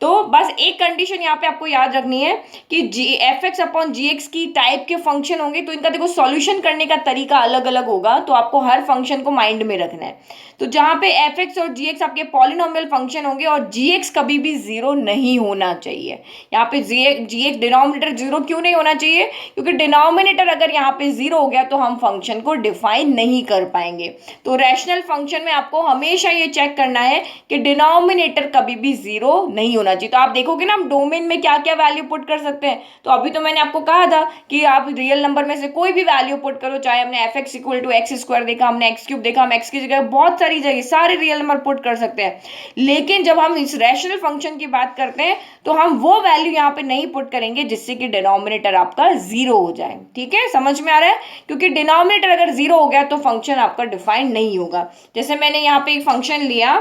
तो बस एक कंडीशन यहाँ पे आपको याद रखनी है कि fx अपॉन gx की टाइप के फंक्शन होंगे तो इनका देखो सॉल्यूशन करने का तरीका अलग अलग होगा, तो आपको हर फंक्शन को माइंड में रखना है। तो जहां पे fx और gx आपके पॉलिनोमियल फंक्शन होंगे और gx कभी भी जीरो नहीं होना चाहिए। यहाँ पे gx डिनोमिनेटर जीरो क्यों नहीं होना चाहिए, क्योंकि डिनोमिनेटर अगर यहाँ पे जीरो हो गया तो हम फंक्शन को डिफाइन नहीं कर पाएंगे। तो रैशनल फंक्शन में आपको हमेशा ये चेक करना है कि डिनोमिनेटर कभी भी जीरो नहीं होना चाहिए। तो आप देखोगे ना हम डोमेन में क्या क्या वैल्यू पुट कर सकते हैं। तो अभी तो मैंने आपको कहा था कि आप रियल नंबर में से कोई भी वैल्यू पुट करो, चाहे हमने fx = x² देखा, हमने x³ देखा, हम x की जगह बहुत सारी जगह सारे रियल नंबर पुट कर सकते हैं। लेकिन जब हम इस रैशनल फंक्शन की बात करते हैं तो हम वो वैल्यू यहाँ पे नहीं पुट करेंगे जिससे कि डिनोमिनेटर आपका जीरो हो जाए। ठीक है, समझ में आ रहा है, क्योंकि डिनोमिनेटर अगर जीरो हो गया तो फंक्शन आपका डिफाइन नहीं होगा। जैसे मैंने यहाँ पे एक फंक्शन लिया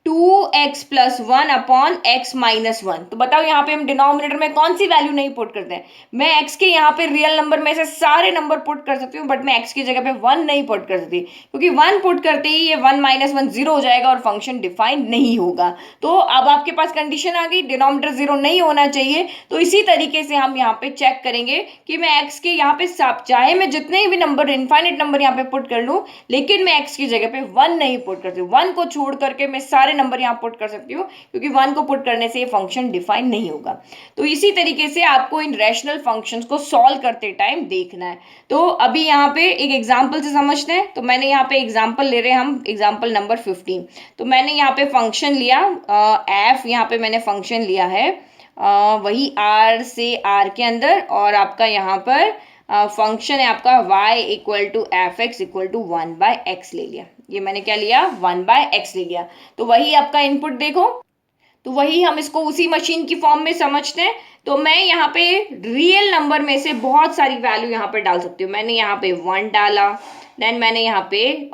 2x + 1/x-1, तो बताओ यहाँ पे हम डिनोमिनेटर में कौन सी वैल्यू नहीं पुट करते हैं। मैं x के यहाँ पे रियल नंबर में से सारे नंबर पुट कर सकती हूँ, बट मैं x की जगह पे 1 नहीं पुट कर सकती, क्योंकि 1 पुट करते ही ये 1 - 1 जीरो हो जाएगा और फंक्शन डिफाइन नहीं होगा। तो अब आपके पास कंडीशन आ गई, डिनोमिनेटर जीरो नहीं होना चाहिए। तो इसी तरीके से हम यहाँ पे चेक करेंगे कि मैं x के यहाँ पे चाहे मैं जितने भी नंबर, इनफाइनाइट नंबर यहाँ पे पुट कर लूँ, लेकिन मैं x की जगह पे 1 नहीं पुट करती। 1 को छोड़ करके मैं सारे नंबर यहां पुट कर सकती हूं, क्योंकि 1 को पुट करने से ये फंक्शन डिफाइन नहीं होगा। तो इसी तरीके से आपको इन रैशनल फंक्शंस को सॉल्व करते टाइम देखना है। तो अभी यहां पे एक एग्जांपल से समझते हैं। तो मैंने यहां पे एग्जांपल ले रहे हैं हम, एग्जांपल नंबर 15। तो मैंने यहां पे फंक्शन लिया f, यहां पे मैंने फंक्शन लिया है वही r से r के अंदर, और आपका यहाँ पर फंक्शन है आपका y = fx = 1/x ले लिया। ये मैंने क्या लिया, 1/x ले लिया। तो वही आपका इनपुट देखो, तो वही हम इसको उसी मशीन की फॉर्म में समझते हैं। तो मैं यहाँ पे रियल नंबर में से बहुत सारी वैल्यू यहाँ पे डाल सकती हूँ। मैंने यहाँ पे 1 डाला, देन मैंने यहाँ पे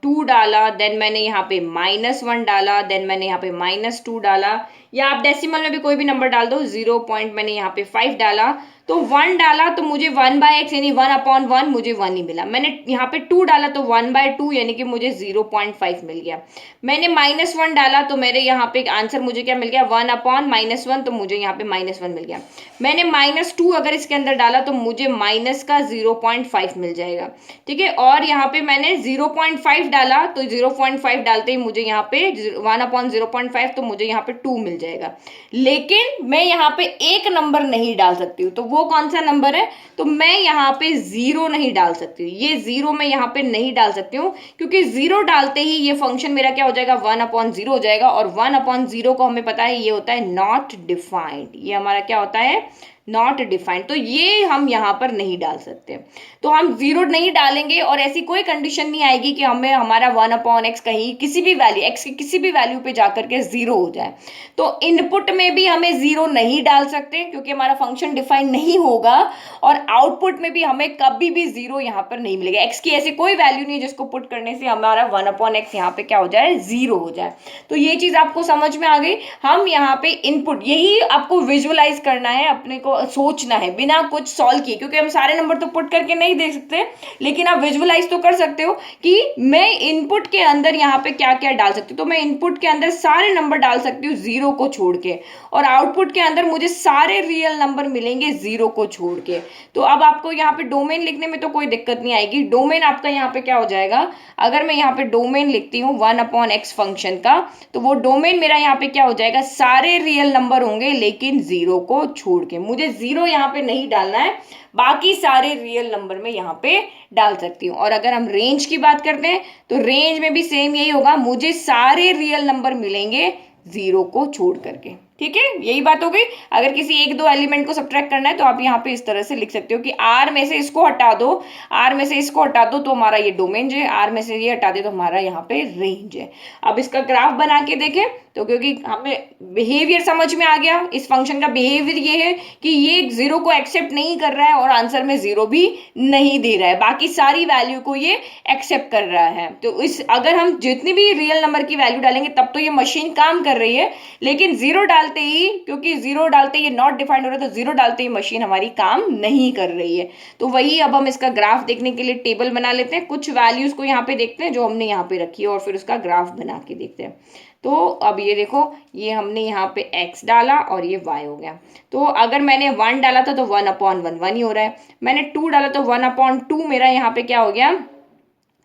2 डाला, देन मैंने यहाँ पे -1 डाला, देन मैंने यहाँ पे -2 डाला, या आप डेसिमल में भी कोई भी नंबर डाल दो। 0 पॉइंट मैंने यहाँ पे 5 डाला, तो 1 डाला तो मुझे 1/x यानी 1/1 मुझे 1 ही मिला। मैंने यहाँ पे 2 डाला तो 1/2 यानी कि मुझे 0.5 मिल गया। मैंने -1 डाला तो मेरे यहाँ पे आंसर मुझे क्या मिल गया, 1/-1, तो मुझे यहाँ पे -1 मिल गया। मैंने -2 अगर इसके अंदर डाला तो मुझे माइनस का 0.5 मिल जाएगा। ठीक है, और यहाँ पे मैंने 0.5 डाला तो 0.5 डालते ही मुझे यहाँ पे 1/0.5, तो मुझे यहाँ पे 2 मिल जाएगा। लेकिन मैं यहाँ पे एक नंबर नहीं डाल सकती हूँ, तो वो कौन सा नंबर है, तो मैं यहाँ पे 0 नहीं डाल सकती हूँ। ये 0 मैं यहाँ पे नहीं डाल सकती हूँ, क्योंकि 0 डालते ही ये फंक्शन मेरा क्या हो जाएगा, 1/0 हो जाएगा। और 1/0 को हमें पता है ये होता है नॉट डिफाइंड, ये हमारा क्या होता है, नॉट डिफाइंड। तो ये हम यहाँ पर नहीं डाल सकते। तो हम 0 नहीं डालेंगे और ऐसी कोई कंडीशन नहीं आएगी कि हमें हमारा 1/x कहीं किसी भी वैल्यू, x की किसी भी वैल्यू पे जाकर के 0 हो जाए। तो इनपुट में भी हमें 0 नहीं डाल सकते, क्योंकि हमारा फंक्शन डिफाइन नहीं होगा, और आउटपुट में भी हमें कभी भी 0 यहाँ पर नहीं मिलेगा। x की ऐसी कोई वैल्यू नहीं जिसको पुट करने से हमारा 1/x यहाँ पे क्या हो जाए, 0 हो जाए। तो ये चीज आपको समझ में आ गई। हम यहाँ पे इनपुट, यही आपको विजुअलाइज करना है, अपने को सोचना है बिना कुछ सॉल्व किए, क्योंकि हम सारे नंबर तो पुट करके नहीं देख सकते, लेकिन आप विजुअलाइज तो कर सकते हो कि मैं इनपुट के अंदर यहाँ पे क्या क्या डाल सकती हूँ। तो मैं इनपुट के अंदर सारे नंबर डाल सकती हूँ 0 को छोड़ के, और आउटपुट के अंदर मुझे सारे रियल नंबर मिलेंगे 0 को छोड़ के। तो अब आपको यहाँ पे डोमेन लिखने में तो कोई दिक्कत नहीं आएगी। डोमेन आपका यहाँ पे क्या हो जाएगा, अगर मैं यहाँ पे डोमेन लिखती हूँ 1/x फंक्शन का, तो वो डोमेन मेरा यहाँ पे क्या हो जाएगा, सारे रियल नंबर होंगे लेकिन 0 को छोड़ के। मुझे मुझे जीरो यहाँ पे नहीं डालना है, बाकी सारे रियल नंबर में यहाँ पे डाल सकती हूँ। और अगर हम रेंज की बात करते हैं तो रेंज में भी सेम यही होगा, मुझे सारे रियल नंबर मिलेंगे जीरो को छोड़ करके। ठीक है, यही बात हो गई। अगर किसी एक दो एलिमेंट को सब्ट्रैक्ट करना है तो आप यहाँ पे इस तरह से लिख सकते हो कि आर में से इसको हटा दो, आर में से इसको हटा दो तो हमारा ये डोमेन है, आर में से ये हटा दे तो हमारा यहाँ पे रेंज है। अब इसका ग्राफ बना के देखें तो क्योंकि हमें बिहेवियर समझ में आ गया, इस फंक्शन का बिहेवियर ये है कि ये जीरो को एक्सेप्ट नहीं कर रहा है और आंसर में जीरो भी नहीं दे रहा है, बाकी सारी वैल्यू को ये एक्सेप्ट कर रहा है। तो इस अगर हम जितनी भी रियल नंबर की वैल्यू डालेंगे तब तो ये मशीन काम कर रही है, लेकिन जीरो डालते ही, क्योंकि जीरो डालते ही ये नॉट डिफाइंड हो रहा है तो जीरो डालते ही मशीन हमारी काम नहीं कर रही है। तो वही अब हम इसका ग्राफ देखने के लिए टेबल बना लेते हैं, कुछ वैल्यूज को यहाँ पे देखते हैं जो हमने यहाँ पे रखी है और फिर उसका ग्राफ बना के देखते हैं। तो अब ये देखो, ये हमने यहाँ पे x डाला और ये y हो गया। तो अगर मैंने 1 डाला था तो 1/1 1 ही हो रहा है, मैंने 2 डाला तो 1/2 मेरा यहाँ पे क्या हो गया,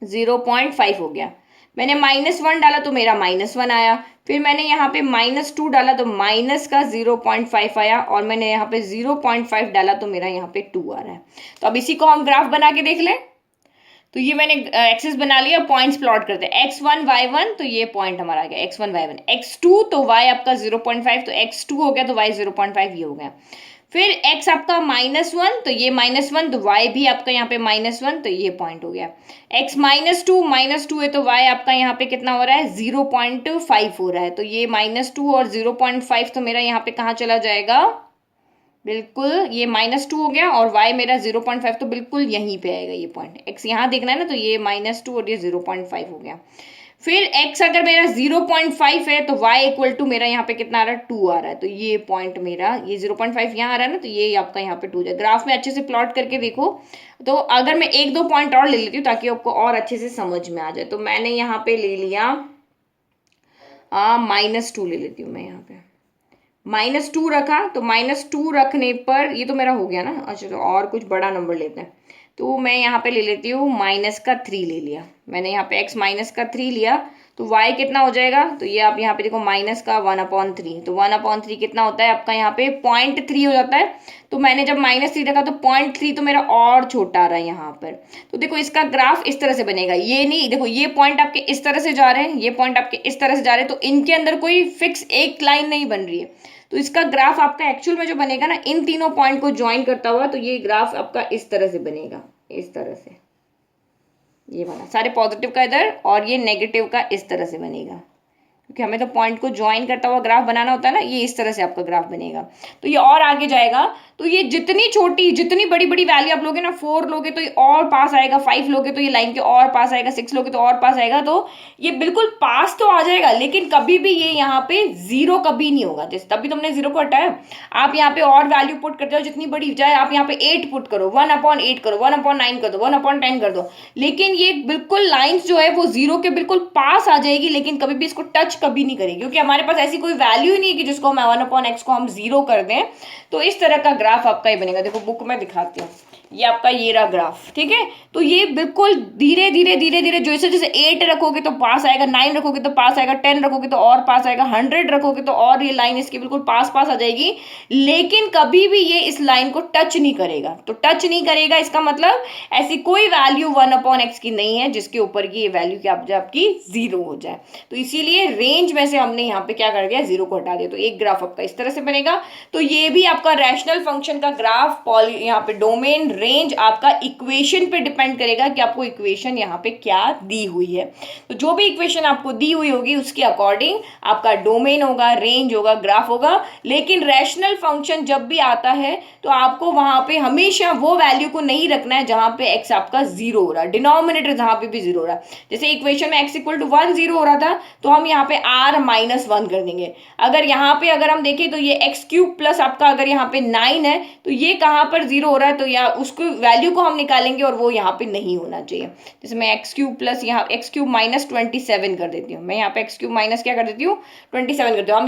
0.5 हो गया। मैंने -1 डाला तो मेरा -1 आया, फिर मैंने यहाँ पे -2 डाला तो माइनस का 0.5 आया, और मैंने यहाँ पे 0.5 डाला तो मेरा यहाँ पे 2 आ रहा है। तो अब इसी को हम ग्राफ बना के देख लें। तो ये मैंने एक्सेस बना लिया, पॉइंट्स प्लॉट करते हैं, x1 y1 तो ये पॉइंट हमारा आ गया x1 y1, x2 तो y आपका 0.5 तो x2 हो गया तो y 0.5 ये हो गया। फिर x आपका -1 तो ये -1 तो y भी आपका यहाँ पे -1 तो ये पॉइंट हो गया। x -2 है तो y आपका यहाँ पे कितना हो रहा है, 0.5 हो रहा है, तो ये -2 और 0.5 तो मेरा यहाँ पे कहाँ चला जाएगा, बिल्कुल ये -2 हो गया, और y मेरा 0.5 तो बिल्कुल यहीं पे आएगा ये पॉइंट। x यहाँ देखना है ना, तो ये -2 और ये 0.5 हो गया। फिर x अगर मेरा 0.5 है तो y इक्वल टू मेरा यहाँ पे कितना आ रहा है, 2 आ रहा है, तो ये पॉइंट मेरा ये 0.5 यहाँ आ रहा है ना, तो ये आपका यहाँ पे 2 जाए। ग्राफ में अच्छे से प्लॉट करके देखो। तो अगर मैं एक दो पॉइंट और ले लेती हूँ ताकि आपको और अच्छे से समझ में आ जाए, तो मैंने यहाँ पे ले लिया -2 ले लेती हूँ मैं यहाँ पे, -2 रखा, तो -2 रखने पर ये तो मेरा हो गया ना। अच्छा, तो और कुछ बड़ा नंबर लेते हैं, तो मैं यहाँ पे ले लेती हूँ -3 ले लिया मैंने, यहाँ पे x -3 लिया, तो y कितना हो जाएगा, तो ये आप यहाँ पे देखो -1/3, तो 1/3 कितना होता है आपका यहाँ पे 0.3 हो जाता है। तो मैंने जब -3 रखा तो 0.3 तो मेरा और छोटा आ रहा है यहाँ पर। तो देखो इसका ग्राफ इस तरह से बनेगा, ये नहीं, देखो ये पॉइंट आपके इस तरह से जा रहे हैं, ये पॉइंट आपके इस तरह से जा रहे हैं, तो इनके अंदर कोई फिक्स एक लाइन नहीं बन रही है। तो इसका ग्राफ आपका एक्चुअल में जो बनेगा ना, इन तीनों पॉइंट को ज्वाइन करता हुआ, तो ये ग्राफ आपका इस तरह से बनेगा, इस तरह से ये वाला, सारे पॉजिटिव का इधर और ये नेगेटिव का इस तरह से बनेगा, क्योंकि हमें तो पॉइंट को ज्वाइन करता हुआ ग्राफ बनाना होता है ना, ये इस तरह से आपका ग्राफ बनेगा। तो ये और आगे जाएगा, तो ये जितनी छोटी जितनी बड़ी बड़ी वैल्यू आप लोगे ना, 4 लोगे तो ये और पास आएगा, 5 लोगे तो ये लाइन के और पास आएगा, 6 लोगे तो और पास आएगा, तो ये बिल्कुल पास तो आ जाएगा, लेकिन कभी भी ये यहाँ पे जीरो कभी नहीं होगा। जैसे तभी तुमने जीरो को हटाया, आप यहाँ पे और वैल्यू पुट करते हो जितनी बड़ी जाए, आप यहाँ पे 8 पुट करो, 1/8 करो, 1/9 कर दो, 1/10 कर दो, लेकिन ये बिल्कुल लाइन्स जो है वो जीरो के बिल्कुल पास आ जाएगी, लेकिन कभी भी इसको टच कभी नहीं करेगी, क्योंकि हमारे पास ऐसी कोई वैल्यू ही नहीं है कि जिसको हम 1/x को हम जीरो कर दें। तो इस तरह का ग्राफ आपका ये बनेगा। देखो बुक में दिखाती हूँ, ये आपका ये रहा ग्राफ, ठीक है। तो ये बिल्कुल धीरे धीरे धीरे धीरे जैसे जैसे 8 रखोगे तो पास आएगा, 9 रखोगे तो पास आएगा, 10 रखोगे तो और पास आएगा, 100 रखोगे तो और ये लाइन इसकी बिल्कुल पास पास आ जाएगी, लेकिन कभी भी ये इस लाइन को टच नहीं करेगा। तो टच नहीं करेगा इसका मतलब ऐसी कोई वैल्यू 1/x की नहीं है जिसके ऊपर की ये वैल्यू की आपकी जीरो हो जाए। तो इसीलिए रेंज में से हमने यहाँ पे क्या कर दिया, जीरो को हटा दिया। तो एक ग्राफ आपका इस तरह से बनेगा। तो ये भी आपका रैशनल फंक्शन का ग्राफ, यहाँ पे डोमेन रेंज आपका इक्वेशन पे डिपेंड करेगा कि आपको इक्वेशन यहाँ पे क्या दी हुई है। तो जो भी इक्वेशन आपको दी हुई होगी उसके अकॉर्डिंग आपका डोमेन होगा, रेंज होगा, ग्राफ होगा। लेकिन रैशनल फंक्शन जब भी आता है तो आपको वहां पे हमेशा वो वैल्यू को नहीं रखना है जहां पे x आपका जीरो हो रहा है, डिनोमिनेटर जहां पे भी जीरो हो रहा है। जैसे इक्वेशन में x इक्वल टू 1 जीरो हो रहा था तो हम यहाँ पे r-1 कर देंगे। अगर यहाँ पे अगर हम देखें तो ये x³ प्लस आपका अगर यहाँ पे 9 है तो ये कहाँ पर जीरो हो रहा है, तो या उसको वैल्यू को हम निकालेंगे और वो यहाँ पे नहीं होना चाहिए। जैसे मैं x³ प्लस यहाँ x³ माइनस 27 कर देती हूँ, मैं यहाँ पे x³ माइनस क्या कर देती हूँ 27 करती हूँ।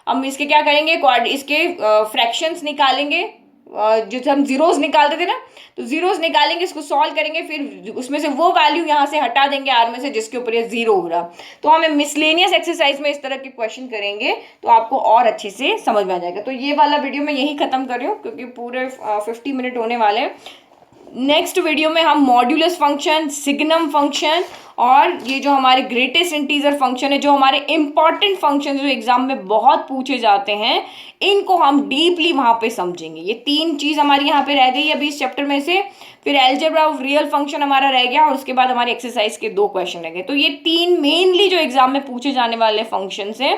हम इसके क्या करेंगे, इसके फ्रैक्शंस निकालेंगे, जो हम जीरोस निकालते थे ना, तो जीरोस निकालेंगे, इसको सॉल्व करेंगे, फिर उसमें से वो वैल्यू यहाँ से हटा देंगे आर में से जिसके ऊपर ये जीरो हो रहा। तो हमें मिसलेनियस एक्सरसाइज में इस तरह के क्वेश्चन करेंगे तो आपको और अच्छे से समझ में आ जाएगा। तो ये वाला वीडियो मैं यही खत्म कर रही हूँ क्योंकि पूरे 50 मिनट होने वाले हैं। नेक्स्ट वीडियो में हम मॉड्यूलस फंक्शन, सिग्नम फंक्शन और ये जो हमारे ग्रेटेस्ट इंटीजर फंक्शन है, जो हमारे इंपॉर्टेंट फंक्शन जो एग्जाम में बहुत पूछे जाते हैं, इनको हम डीपली वहां पे समझेंगे। ये 3 चीज हमारी यहाँ पे रह गई अभी इस चैप्टर में से। फिर एल्जेब्रा ऑफ रियल फंक्शन हमारा रह गया और उसके बाद हमारे एक्सरसाइज के 2 क्वेश्चन रह गए। तो ये 3 मेनली जो एग्जाम में पूछे जाने वाले फंक्शंस हैं,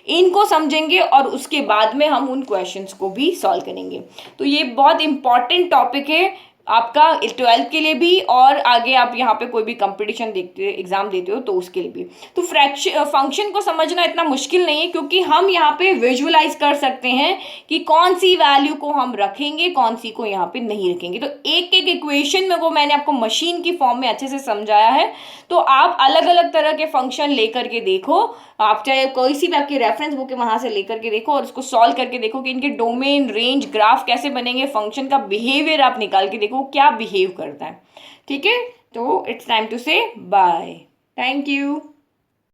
इनको समझेंगे और उसके बाद में हम उन क्वेश्चंस को भी सॉल्व करेंगे। तो ये बहुत इंपॉर्टेंट टॉपिक है आपका 12th के लिए भी, और आगे आप यहाँ पे कोई भी कंपटीशन देखते एग्जाम देते हो तो उसके लिए भी। तो फंक्शन को समझना इतना मुश्किल नहीं है क्योंकि हम यहाँ पे विजुअलाइज कर सकते हैं कि कौन सी वैल्यू को हम रखेंगे, कौन सी को यहाँ पे नहीं रखेंगे। तो एक एक इक्वेशन में वो मैंने आपको मशीन की फॉर्म में अच्छे से समझाया है। तो आप अलग अलग तरह के फंक्शन लेकर के देखो, आप चाहे कोई सी भी आपकी रेफरेंस बुक है वहां से लेकर के देखो और उसको सॉल्व करके देखो कि इनके डोमेन, रेंज, ग्राफ कैसे बनेंगे, फंक्शन का बिहेवियर आप निकाल के देखो क्या बिहेव करता है। ठीक है, तो इट्स टाइम टू से बाय। Thank you.